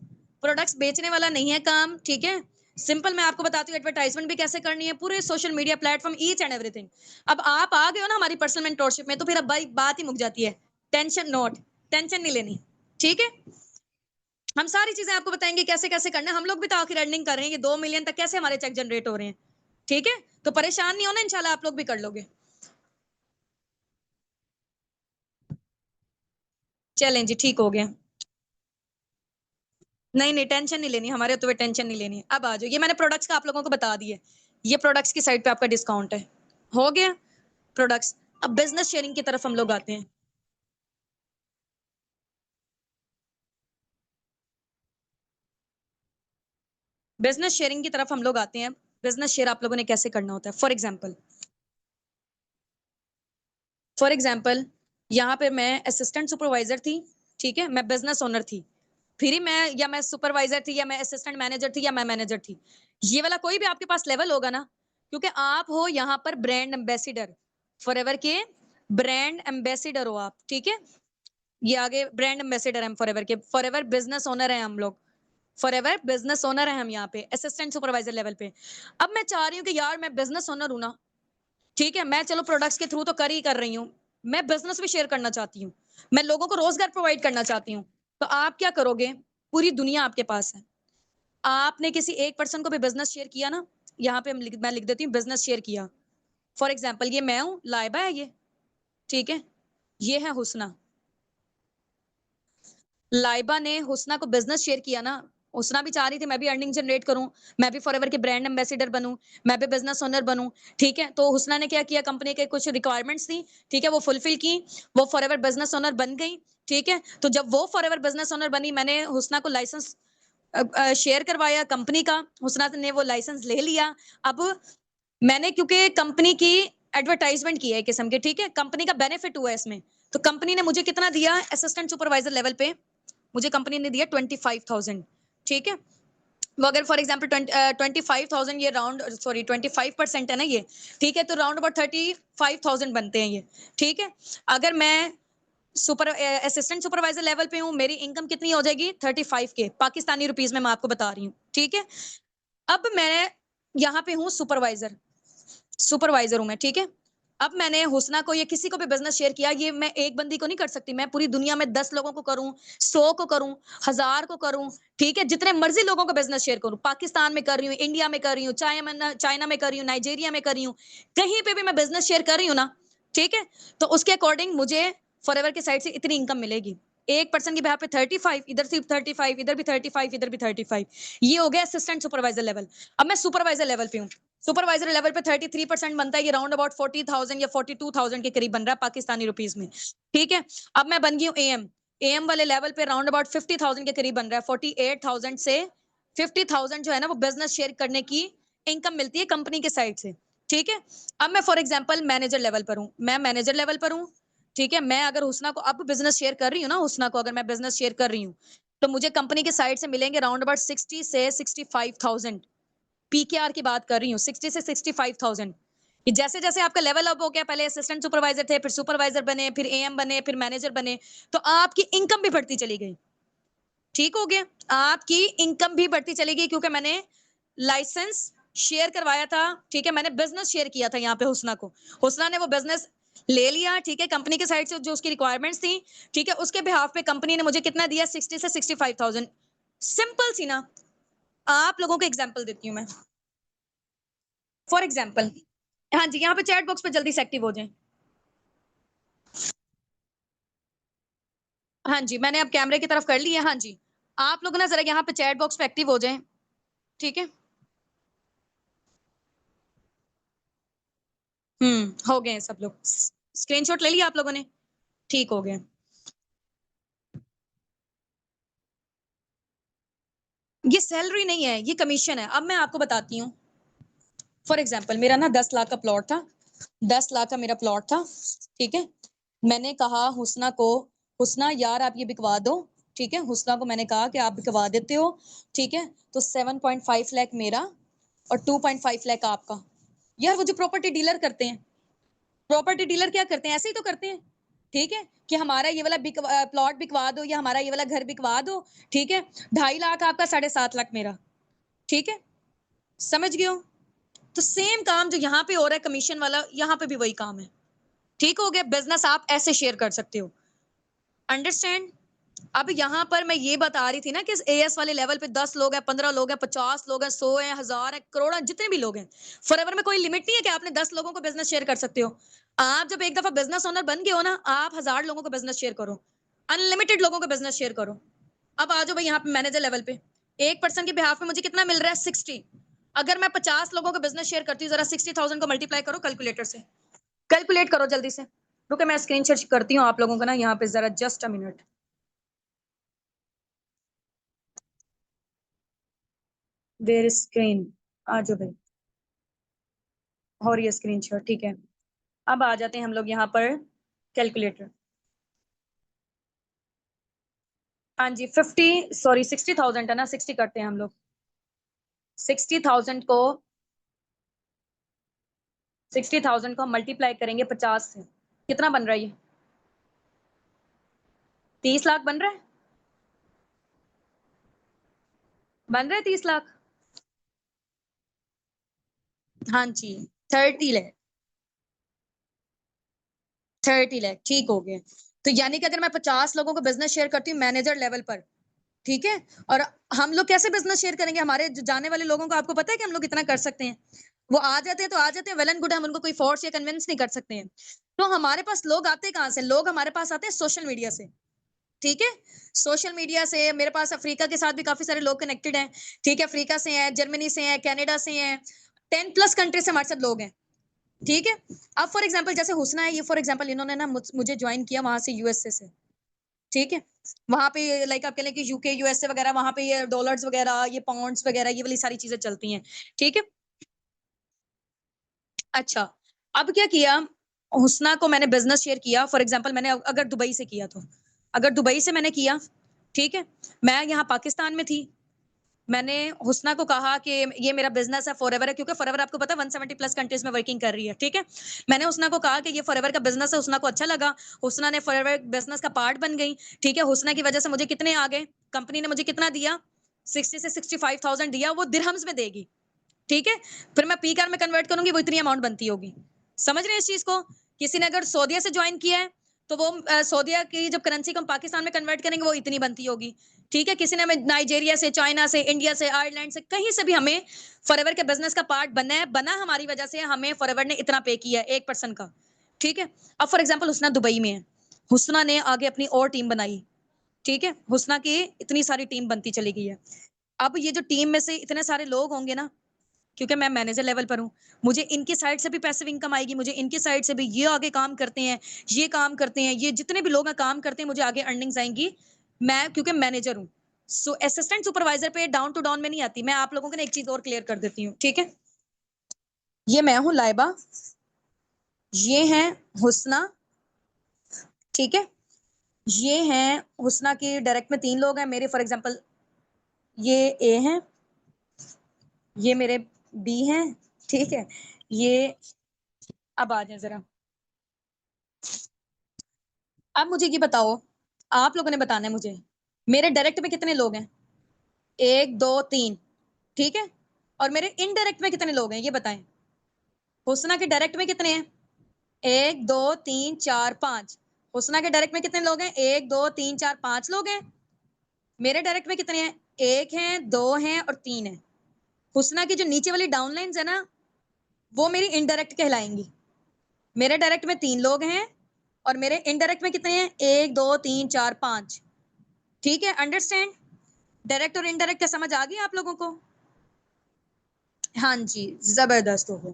प्रोडक्ट्स बेचने वाला नहीं है काम। ठीक है, सिंपल मैं आपको बताती हूँ एडवर्टाइजमेंट भी कैसे करनी है, पूरे social media platform, each and everything. अब आप आ गए हो ना हमारी पर्सनल मेंटोरशिप में, तो फिर अब भाई बात ही मुक जाती है। टेंशन नोट, टेंशन नहीं लेनी। ठीक है, हम सारी चीजें आपको बताएंगे कैसे कैसे करना है। हम लोग भी तो आखिर अर्निंग कर रहे हैं, ये 2 मिलियन तक कैसे हमारे चेक जनरेट हो रहे हैं। ठीक है, तो परेशान नहीं होना, इंशाल्लाह आप लोग भी कर लोगे। चलें जी, ठीक हो गया। नहीं नहीं, टेंशन नहीं लेनी, हमारे होते हुए टेंशन नहीं लेनी। अब आ जाओ, ये मैंने प्रोडक्ट्स का आप लोगों को बता दिए, ये प्रोडक्ट्स की साइड पे आपका डिस्काउंट है, हो गया प्रोडक्ट्स। अब बिजनेस शेयरिंग की तरफ हम लोग आते हैं। बिजनेस शेयरिंग की तरफ हम लोग आते हैं। बिजनेस शेयर आप लोगों ने कैसे करना होता है, फॉर एग्जाम्पल यहाँ पे मैं असिस्टेंट सुपरवाइजर थी। ठीक है, मैं बिजनेस ओनर थी, फिर ही मैं, या मैं सुपरवाइजर थी, या मैं असिस्टेंट मैनेजर थी, या मैं मैनेजर थी। ये वाला कोई भी आपके पास लेवल होगा ना, क्योंकि आप हो यहाँ पर ब्रांड एम्बेसिडर, फॉरएवर के ब्रांड एम्बेसिडर हो आप। ठीक है, ये आगे ब्रांड एम्बेसिडर हम फॉरएवर के, फॉरएवर बिजनेस ओनर है हम लोग, फॉरएवर बिजनेस ओनर है हम यहाँ पे असिस्टेंट सुपरवाइजर लेवल पे। अब मैं चाह रही हूँ कि यार मैं बिजनेस ओनर हूं ना, ठीक है, मैं चलो प्रोडक्ट्स के थ्रू तो कर ही कर रही हूँ, मैं बिजनेस भी शेयर करना चाहती हूँ, मैं लोगों को रोजगार प्रोवाइड करना चाहती हूँ। तो आप क्या करोगे, पूरी दुनिया आपके पास है, आपने किसी एक पर्सन को भी बिजनेस शेयर किया ना, यहाँ पे मैं लिख देती हूँ बिजनेस शेयर किया। फॉर एग्जाम्पल ये मैं हूँ, लाइबा है ये। ठीक है, ये है हुसना, लाइबा ने हुसना को बिजनेस शेयर किया ना, हुसना भी चाह रही थी मैं भी अर्निंग जनरेट करूं, मैं भी फॉरएवर के ब्रांड एम्बेसडर बनूं, मैं भी बिजनेस ओनर बनूं। ठीक है, तो हुसना ने क्या किया, कंपनी के कुछ रिक्वायरमेंट्स थी, ठीक है, वो फुलफिल की, वो फॉरएवर बिजनेस ओनर बन गई। ठीक है, तो जब वो फॉरएवर बिजनेस ओनर बनी, मैंने हुसना को लाइसेंस शेयर करवाया कंपनी का, हुसना ने वो लाइसेंस ले लिया। अब मैंने क्योंकि कंपनी की एडवर्टाइजमेंट की है एक किस्म की, ठीक है, कंपनी का बेनिफिट हुआ है इसमें, तो कंपनी ने मुझे कितना दिया, असिस्टेंट सुपरवाइजर लेवल पे मुझे कंपनी ने दिया 25,000। ठीक है, वो अगर फॉर एग्जाम्पल 25,000, ये राउंड, सॉरी 25% है ना ये। ठीक है, तो राउंड अबाउट 35,000 बनते हैं ये। ठीक है, अगर मैं सुपर असिस्टेंट सुपरवाइजर लेवल पे हूँ, मेरी इनकम कितनी हो जाएगी, 35 के पाकिस्तानी रुपीज में मैं आपको बता रही हूँ। ठीक है, अब मैं यहाँ पे हूँ सुपरवाइजर, सुपरवाइजर हूं मैं। ठीक है, अब मैंने हुसना को या किसी को भी बिजनेस शेयर किया, ये मैं एक बंदी को नहीं कर सकती, मैं पूरी दुनिया में 10 लोगों को करूं, 100 को करूं, 1000 को करूं। ठीक है, जितने मर्जी लोगों को बिजनेस शेयर करूं, पाकिस्तान में कर रही हूँ, इंडिया में कर रही हूँ, चाइना में कर रही हूँ, नाइजीरिया में कर रही हूँ, कहीं पे भी मैं बिजनेस शेयर कर रही हूँ ना। ठीक है, तो उसके अकॉर्डिंग मुझे फॉरएवर की साइड से इतनी इनकम मिलेगी। एक पर्सन की बिहार पे 35, इधर सिर्फ 35, इधर भी 35, इधर भी 35। ये हो गया असिस्टेंट सुपरवाइजर लेवल। अब मैं सुपरवाइजर लेवल पे हूँ, सुपरवाइजर लेवल पे 33% बनता है, ये राउंड अबाउट 40,000 या 42,000 के करीब बन रहा है पाकिस्तानी रुपीस में। ठीक है, अब मैं बन गई हूँ एएम। एएम वाले लेवल पे राउंड अबाउट 50,000 के करीब बन रहा है। 48,000 से 50,000 जो है ना वो बिजनेस शेयर करने की इनकम मिलती है कंपनी के साइड से। ठीक है, अब मैं फॉर एग्जाम्पल मैनेजर लेवल पर हूँ, मैं मैनेजर लेवल पर हूँ। ठीक है, मैं अगर हुसना को अब बिजनेस शेयर कर रही हूँ ना, हुसना को अगर मैं बिजनेस शेयर कर रही हूँ तो मुझे कंपनी के साइड से मिलेंगे राउंड अबाउट 60 से 65,000। पीकेआर की बात कर रही हूँ, 60 से 65,000। जैसे जैसे आपका लेवल अप हो गया, पहले असिस्टेंट सुपरवाइजर थे, फिर सुपरवाइजर बने, फिर एएम बने, फिर मैनेजर बने, तो आपकी इनकम भी बढ़ती चली गई। ठीक हो गया, आपकी इनकम भी बढ़ती चली गई क्योंकि मैंने लाइसेंस शेयर करवाया था। ठीक है, मैंने बिजनेस शेयर किया था यहाँ पे हुसना को, हुसना ने वो बिजनेस ले लिया। ठीक है, कंपनी के साइड से जो उसकी रिक्वायरमेंट्स थी, ठीक है, उसके बिहाफ पे कंपनी ने मुझे कितना दिया, 60 से 65,000। सिंपल सी ना। आप लोगों को एग्जांपल देती हूँ मैं, फॉर एग्जाम्पल। हाँ जी, यहाँ पे चैट बॉक्स पे जल्दी से एक्टिव हो जाएं। हाँ जी, मैंने अब कैमरे की तरफ कर ली है। हाँ जी, आप लोग ना जरा यहाँ पे चैट बॉक्स पे एक्टिव हो जाएं। ठीक है, हो गए हैं सब लोग। स्क्रीनशॉट ले लिया आप लोगों ने? ठीक हो गया। ये सैलरी नहीं है, ये कमीशन है। अब मैं आपको बताती हूँ। फॉर एग्जाम्पल, मेरा ना 10 लाख का प्लॉट था, 10 लाख का मेरा प्लॉट था। ठीक है, मैंने कहा हुसना को, हुसना यार आप ये बिकवा दो। ठीक है, हुसना को मैंने कहा कि आप बिकवा देते हो। ठीक है, तो 7.5 लाख मेरा और 2.5 लाख आपका। यार वो जो प्रॉपर्टी डीलर करते हैं, प्रॉपर्टी डीलर क्या करते हैं, ऐसे ही तो करते हैं। ठीक है, कि हमारा ये वाला प्लॉट बिकवा दो या हमारा ये वाला घर बिकवा दो। ठीक है, 2.5 लाख आपका, 7.5 लाख मेरा। ठीक है, समझ गए हो? तो सेम काम जो यहाँ पे हो रहा है कमीशन वाला, यहाँ पे भी वही काम है। ठीक हो गया, बिजनेस आप ऐसे शेयर कर सकते हो। अंडरस्टैंड? अब यहाँ पर मैं ये बता रही थी ना कि एएस वाले लेवल पे 10 लोग हैं, 15 लोग हैं, 50 लोग हैं, 100 हैं, 1000 है, करोड़ है, जितने भी लोग हैं। फॉरएवर में कोई लिमिट नहीं है कि आपने 10 लोगों को बिजनेस शेयर कर सकते हो। आप जब एक दफा बिजनेस ओनर बन गए हो ना, आप 1000 लोगों को बिजनेस शेयर करो, अनलिमिटेड लोगों को बिजनेस शेयर करो। अब आ जाओ भाई यहाँ पे मैनेजर लेवल पे, एक पर्सन के बिहाफ में मुझे कितना मिल रहा है, 60। अगर मैं 50 लोगों को बिजनेस शेयर करती हूँ, जरा 60,000 को मल्टीप्लाई करो कैलकुलेटर से, कैलकुलेट करो जल्दी से। रुको मैं स्क्रीन शेयर करती हूँ आप लोगों को ना यहाँ पे, जरा just a minute. There screen, आ जाओ भाई, और ये स्क्रीन शेयर। ठीक है, अब आ जाते हैं हम लोग यहाँ पर कैलकुलेटर। हाँ जी, 60,000 है ना, 60 करते हैं हम लोग। 60,000 को 60,000 को हम मल्टीप्लाई करेंगे 50 से, कितना बन रहा है ये? 30 लाख बन रहा है, बन रहा है 30 लाख। हाँ जी, 30 लाख, 30 लाख, ठीक हो गए। तो यानी कि अगर मैं 50 लोगों को बिजनेस शेयर करती हूँ मैनेजर लेवल पर, ठीक है, और हम लोग कैसे बिजनेस शेयर करेंगे, हमारे जाने वाले लोगों को आपको पता है कि हम लोग इतना कर सकते हैं। वो आ जाते हैं तो आ जाते हैं, वेल एंड गुड, हम उनको कोई फोर्स या कन्विंस नहीं कर सकते हैं। तो हमारे पास लोग आते कहाँ से, लोग हमारे पास आते हैं सोशल मीडिया से। ठीक है, सोशल मीडिया से मेरे पास अफ्रीका के साथ भी काफी सारे लोग कनेक्टेड हैं। ठीक है, अफ्रीका से हैं, जर्मनी से हैं, कनाडा से हैं, 10+ कंट्री से हमारे साथ लोग हैं। ठीक है, अब फॉर एग्जांपल जैसे हुसना है, ये फॉर एग्जांपल इन्होंने ना मुझे ज्वाइन किया वहां से, यूएसए से। ठीक है, वहां पे लाइक आप कह लें कि यूके यूएसए वगैरह, वहां पे ये डॉलर्स वगैरह, ये पाउंड्स वगैरह, ये वाली सारी चीजें चलती हैं। ठीक है, अच्छा, अब क्या किया, हुसना को मैंने बिजनेस शेयर किया। फॉर एग्जांपल मैंने अगर दुबई से किया तो, अगर दुबई से मैंने किया, ठीक है, मैं यहाँ पाकिस्तान में थी, मैंने हुसना को कहा कि ये मेरा बिजनेस है, फॉरएवर है, क्योंकि फॉरएवर आपको पता है 170+ कंट्रीज में वर्किंग कर रही है। ठीक है, मैंने हुसना को कहा कि ये फॉरएवर का बिजनेस है, हुसना को अच्छा लगा, हुसना ने फॉरएवर बिजनेस का पार्ट बन गई। ठीक है, हुसना की वजह से मुझे कितने आ गए, कंपनी ने मुझे कितना दिया, 60 से 65,000 दिया, वो दिरहम्स में देगी। ठीक है, फिर मैं पी कार में कन्वर्ट करूंगी, वो इतनी अमाउंट बनती होगी। समझ रहे हैं इस चीज को? किसी ने अगर सऊदिया से ज्वाइन किया है तो वो सऊदिया की जब करेंसी को हम पाकिस्तान में कन्वर्ट करेंगे वो इतनी बनती होगी। ठीक है, किसी ने हमें नाइजीरिया से, चाइना से, इंडिया से, आयरलैंड से, कहीं से भी हमें फॉरएवर के बिजनेस का पार्ट बनना है, बना हमारी वजह से, हमें फॉरएवर ने इतना पे किया है एक पर्सन का। ठीक है, अब फॉर एग्जाम्पल हुसना दुबई में है, हुसना ने आगे अपनी और टीम बनाई। ठीक है, हुसना की इतनी सारी टीम बनती चली गई है। अब ये जो टीम में से इतने सारे लोग होंगे ना, क्योंकि मैं मैनेजर लेवल पर हूँ। मुझे इनकी साइड से भी पैसिव इनकम आएगी, मुझे इनकी साइड से भी, ये आगे काम करते हैं, ये काम करते हैं, ये जितने भी लोग काम करते हैं, मुझे आगे अर्निंग्स आएंगी, मैं क्योंकि मैनेजर हूँ। सो असिस्टेंट सुपरवाइजर पे डाउन टू डाउन में नहीं आती। मैं आप लोगों को ना एक चीज और क्लियर कर देती हूँ, ठीक है। ये मैं हूँ लाइबा, ये है हुस्ना, ठीक है। ये हैं हुस्ना की डायरेक्ट में 3 लोग हैं मेरे, फॉर एग्जांपल ये ए हैं, ये मेरे बी हैं, ठीक है। ये अब आ जाए जरा, अब मुझे ये बताओ, आप लोगों ने बताना है मुझे, मेरे डायरेक्ट में कितने लोग हैं? 1 2 3, ठीक है। और मेरे इनडायरेक्ट में कितने लोग हैं ये बताएं। हुस्ना के डायरेक्ट में कितने हैं? 1 2 3 4 5। हुस्ना के डायरेक्ट में कितने लोग हैं? 1 2 3 4 5 लोग हैं। मेरे डायरेक्ट में कितने हैं? 1 है, 2 हैं और 3 है। हुस्ना की जो नीचे वाली डाउनलाइंस है ना, वो मेरी इनडायरेक्ट कहलाएंगी। मेरे डायरेक्ट में 3 लोग हैं और मेरे इनडायरेक्ट में कितने हैं? 1 2 3 4 5, ठीक है। अंडरस्टैंड? डायरेक्ट और इनडायरेक्ट का समझ आ गया आप लोगों को? हाँ जी, जबरदस्त हो गया।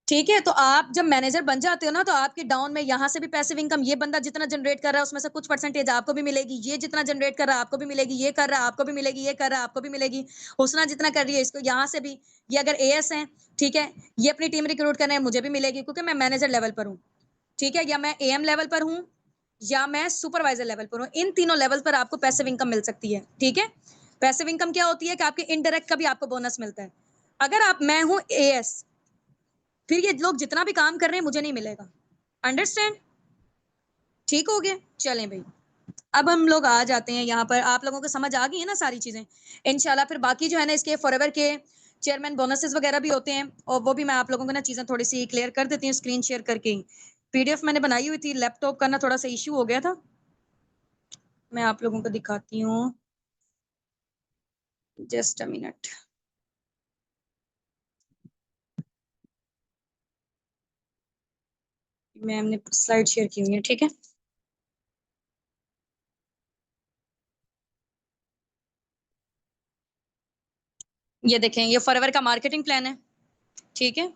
ठीक है, तो आप जब मैनेजर बन जाते हो ना, तो आपके डाउन में यहाँ से भी पैसिव इनकम, ये बंदा जितना जनरेट कर रहा है उसमें से कुछ परसेंटेज आपको भी मिलेगी, ये जितना जनरेट कर रहा है आपको भी मिलेगी, ये कर रहा है आपको भी मिलेगी, ये कर रहा है आपको भी मिलेगी। हुस्ना जितना कर रही है इसको यहाँ से भी, ये अगर एएस है, ठीक है, ये अपनी टीम रिक्रूट कर रहे हैं, मुझे भी मिलेगी क्योंकि मैं मैनेजर लेवल पर हूँ, ठीक है। या मैं एएम लेवल पर हूँ या मैं सुपरवाइजर लेवल पर हूँ, इन तीनों लेवल पर आपको पैसिव इनकम मिल सकती है, ठीक है। पैसिव इनकम क्या होती है कि आपके इनडायरेक्ट का भी आपको बोनस मिलता है। अगर आप, मैं हूँ एएस, फिर ये लोग जितना भी काम कर रहे हैं मुझे नहीं मिलेगा। अंडरस्टैंड? ठीक हो गया? चलें भाई, अब हम लोग आ जाते हैं यहाँ पर। आप लोगों को समझ आ गई है ना सारी चीजें? इंशाल्लाह फिर बाकी जो है ना, इसके फॉरएवर के चेयरमैन बोनसेस वगैरह भी होते हैं, और वो भी मैं आप लोगों को ना चीजें थोड़ी सी क्लियर कर देती हूँ स्क्रीन शेयर करके ही। पीडीएफ मैंने बनाई हुई थी, लैपटॉप का ना थोड़ा सा इश्यू हो गया था, मैं आप लोगों को दिखाती हूँ, जस्ट अ मिनट। मैंने स्लाइड शेयर की हुई है, ठीक है। ये देखें, ये फॉरएवर का मार्केटिंग प्लान है, ठीक है।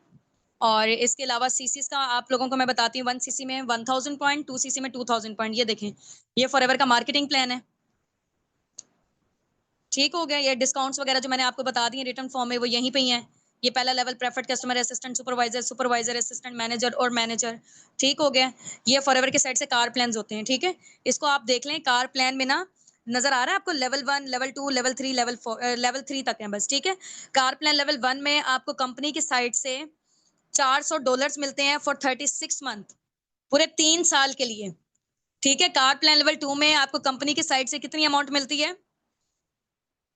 और इसके अलावा सीसीस का आप लोगों को मैं बताती हूँ, 1 सीसी में 1000 पॉइंट, 2 सीसी में 2000 पॉइंट। ये देखें, ये फॉरएवर का मार्केटिंग प्लान है, ठीक हो गया। ये डिस्काउंट्स वगैरह जो मैंने आपको बता दी रिटर्न फॉर्म में, वो यहीं पे ही है। ये पहला level preferred customer, assistant supervisor, supervisor assistant, manager और मैनेजर, ठीक हो गया। ये फॉरएवर के साइड से कार प्लान होते हैं, ठीक है। इसको आप देख लें, कार प्लान में ना नजर आ रहा है आपको level 1, level 2, level 3, level 4, level 3 तक है बस, ठीक है। कार प्लान लेवल 1 में आपको कंपनी की साइड से $400 मिलते हैं फॉर 36 मंथ, पूरे 3 साल के लिए, ठीक है। कार प्लान लेवल 2 में आपको कंपनी की साइड से कितनी अमाउंट मिलती है?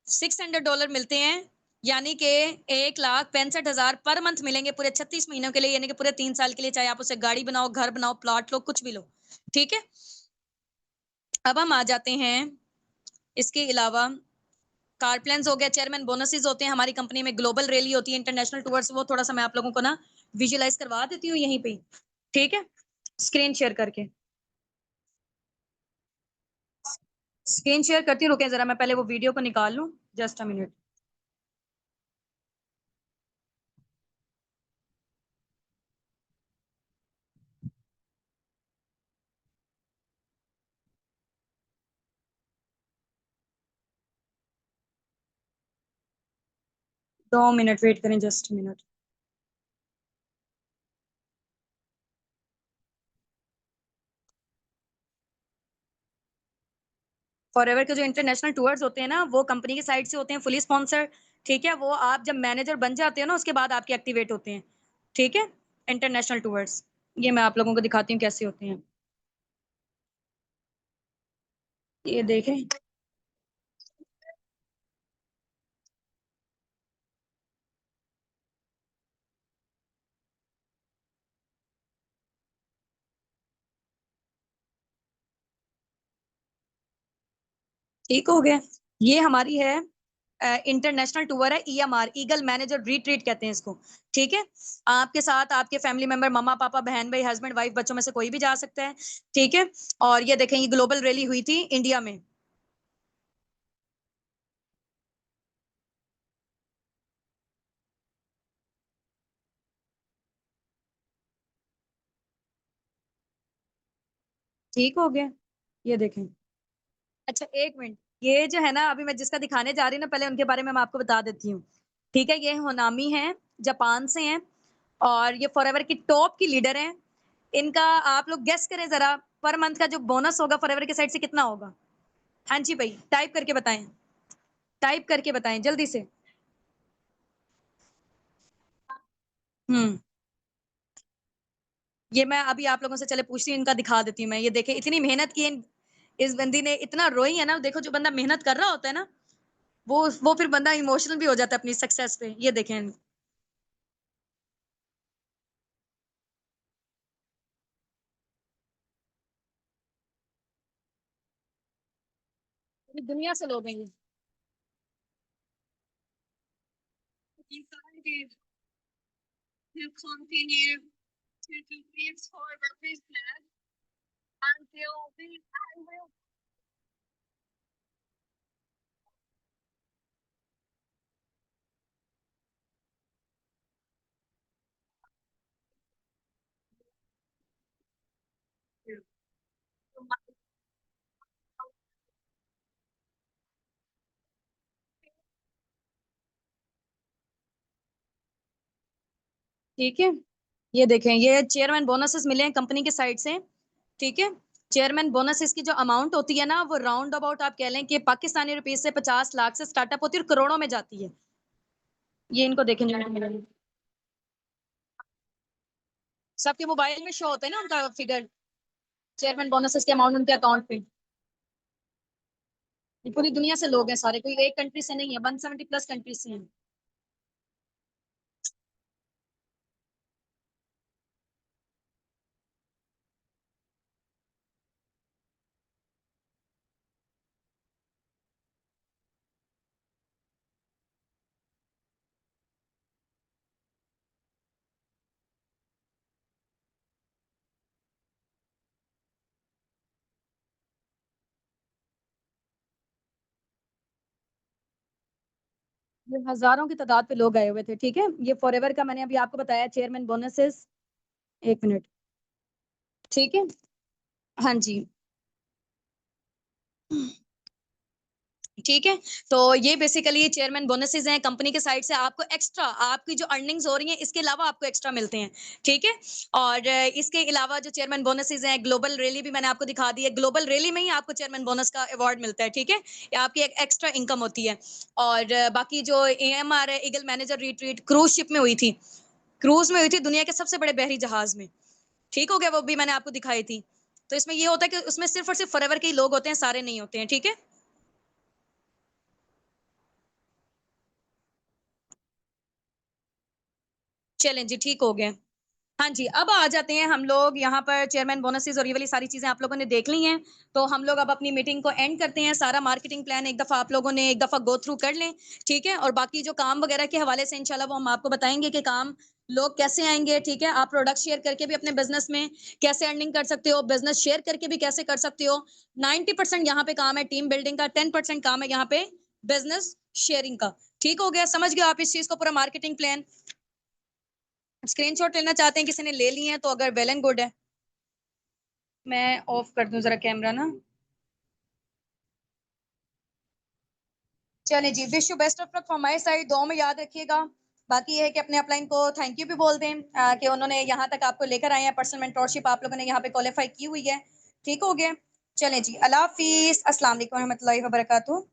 $600 मिलते हैं, यानी कि 1,65,000 पर मंथ मिलेंगे पूरे 36 महीनों के लिए, यानी कि पूरे 3 साल के लिए, चाहे आप उसे गाड़ी बनाओ, घर बनाओ, प्लॉट लो, कुछ भी लो, ठीक है। अब हम आ जाते हैं, इसके अलावा कार प्लान हो गया, चेयरमैन बोनसेस होते हैं हमारी कंपनी में, ग्लोबल रैली होती है, इंटरनेशनल टूर्स, वो थोड़ा सा मैं आप लोगों को ना विजुअलाइज करवा देती हूँ यहीं पे, ठीक है, स्क्रीन शेयर करके। स्क्रीन शेयर करती रुके जरा, मैं पहले वो वीडियो को निकाल लूं, just a minute. 2 minute wait करें, जस्ट मिनट। फॉरएवर के जो इंटरनेशनल टूर्स होते हैं ना, वो कंपनी की साइड से होते हैं, फुली स्पॉन्सर्ड, ठीक है। वो आप जब मैनेजर बन जाते हो ना, उसके बाद आपके एक्टिवेट होते हैं, ठीक है, इंटरनेशनल टूर्स। ये मैं आप लोगों को दिखाती हूँ कैसे होते हैं, ये देखें। ठीक हो गया। ये हमारी है इंटरनेशनल टूर है, ईएमआर, ईगल मैनेजर रिट्रीट कहते हैं इसको, ठीक है। आपके साथ आपके फैमिली मेंबर, मम्मा पापा, बहन भाई, हस्बैंड वाइफ, बच्चों में से कोई भी जा सकता है, ठीक है। और ये देखें, ये ग्लोबल रैली हुई थी इंडिया में, ठीक हो गया। ये देखें। अच्छा, 1 मिनट। ये जो है ना, अभी मैं जिसका दिखाने जा रही हूँ ना, पहले उनके बारे में मैं आपको बता देती हूँ। ठीक है? ये होनामी हैं, जापान से हैं और ये फॉरएवर की टॉप की लीडर हैं। इनका आप लोग गेस करें ज़रा, पर मंथ का जो बोनस होगा फॉरएवर की साइड से कितना होगा? हाँ जी भई, टाइप करके बताएँ। टाइप करके बताएँ जल्दी से। हुँ। ये मैं अभी आप लोगों से चले पूछती हूँ, इनका दिखा देती हूँ मैं। ये देखें, इतनी मेहनत की इन इस बंदी ने, इतना रोई है ना, देखो जो बंदा मेहनत कर रहा होता है ना, वो फिर बंदा इमोशनल भी हो जाता है अपनी सक्सेस पे। ये देखें। पूरी दुनिया से लोग हैं ये। You can't to continue to do this for the business until the I will. ठीक है? ये देखें, ये चेयरमैन बोनसेस मिले हैं कंपनी की साइड से, ठीक है? चेयरमैन बोनसेस की जो अमाउंट होती है ना, वो राउंड अबाउट आप कह लें कि पाकिस्तानी रुपीज़ से 50 लाख से स्टार्टअप होती है और करोड़ों में जाती है। ये इनको देखें जो मिले हैं। सबके मोबाइल में शो होता है ना उनका फिगर, चेयरमैन बोनसेस के अमाउंट उनके अकाउंट पे। ये पूरी दुनिया से लोग हैं सारे, कोई एक कंट्री से नहीं है, 170 प्लस कंट्री से हैं। ये हज़ारों की तादाद पे लोग आए हुए थे, ठीक है? ये फॉरएवर का मैंने अभी आपको बताया चेयरमैन बोनसेस। 1 मिनट, ठीक है? हाँ जी। ठीक है? तो ये बेसिकली चेयरमैन बोनसेस हैं कंपनी के साइड से, आपको एक्स्ट्रा आपकी जो अर्निंग्स हो रही हैं, इसके अलावा आपको एक्स्ट्रा मिलते हैं, ठीक है? और इसके अलावा जो चेयरमैन बोनसेस हैं, ग्लोबल रैली भी मैंने आपको दिखा दी है। ग्लोबल रैली में ही आपको चेयरमैन बोनस का अवार्ड मिलता है, ठीक है? ये आपकी एक एक्स्ट्रा इनकम होती है। और बाकी जो एएमआर है, eagle manager retreat cruise ship में हुई थी। क्रूज़ में हुई थी दुनिया के सबसे बड़े बहरी जहाज़ में। ठीक हो गया? वो भी मैंने आपको दिखाई थी। तो इसमें ये होता है कि उसमें सिर्फ़ और सिर्फ़ फॉरएवर के ही लोग होते हैं, सारे नहीं होते हैं, ठीक है? चलें जी, ठीक हो गया। हाँ जी, अब आ जाते हैं हम लोग यहाँ पर चेयरमैन बोनसेस और ये वाली सारी चीज़ें आप लोगों ने देख ली हैं, तो हम लोग अब अपनी मीटिंग को एंड करते हैं। सारा मार्केटिंग प्लान एक दफ़ा आप लोगों ने एक दफ़ा गो थ्रू कर लें, ठीक है? और बाकी जो काम वगैरह के हवाले से इंशाल्लाह वो हम आपको बताएँगे कि काम लोग कैसे आएँगे, ठीक है? आप प्रोडक्ट शेयर करके भी अपने बिज़नेस में कैसे अर्निंग कर सकते हो, बिज़नेस शेयर करके भी कैसे कर सकते हो। 90% यहाँ पे काम है टीम बिल्डिंग का, 10% काम है यहाँ पे बिज़नेस शेयरिंग का। ठीक हो गया? समझ गए आप इस चीज़ को पूरा मार्केटिंग प्लान? स्क्रीनशॉट लेना चाहते हैं, किसी ने ले लिए हैं तो अगर वेल एंड गुड है। मैं ऑफ कर दूं जरा कैमरा ना। चलें जी, wish you best of luck from my side, दुआओं में याद रखिएगा। बाकी ये है कि अपने अपलाइन को थैंक यू भी बोल दें कि उन्होंने यहाँ तक आपको लेकर आए हैं, पर्सनल मेंटरशिप आप लोगों ने यहाँ पे क्वालीफाई की हुई है। ठीक हो गया? चलें जी, अल्लाह हाफ़िज़, अस्सलाम वालेकुम रहमतुल्लाहि व बरकातहू।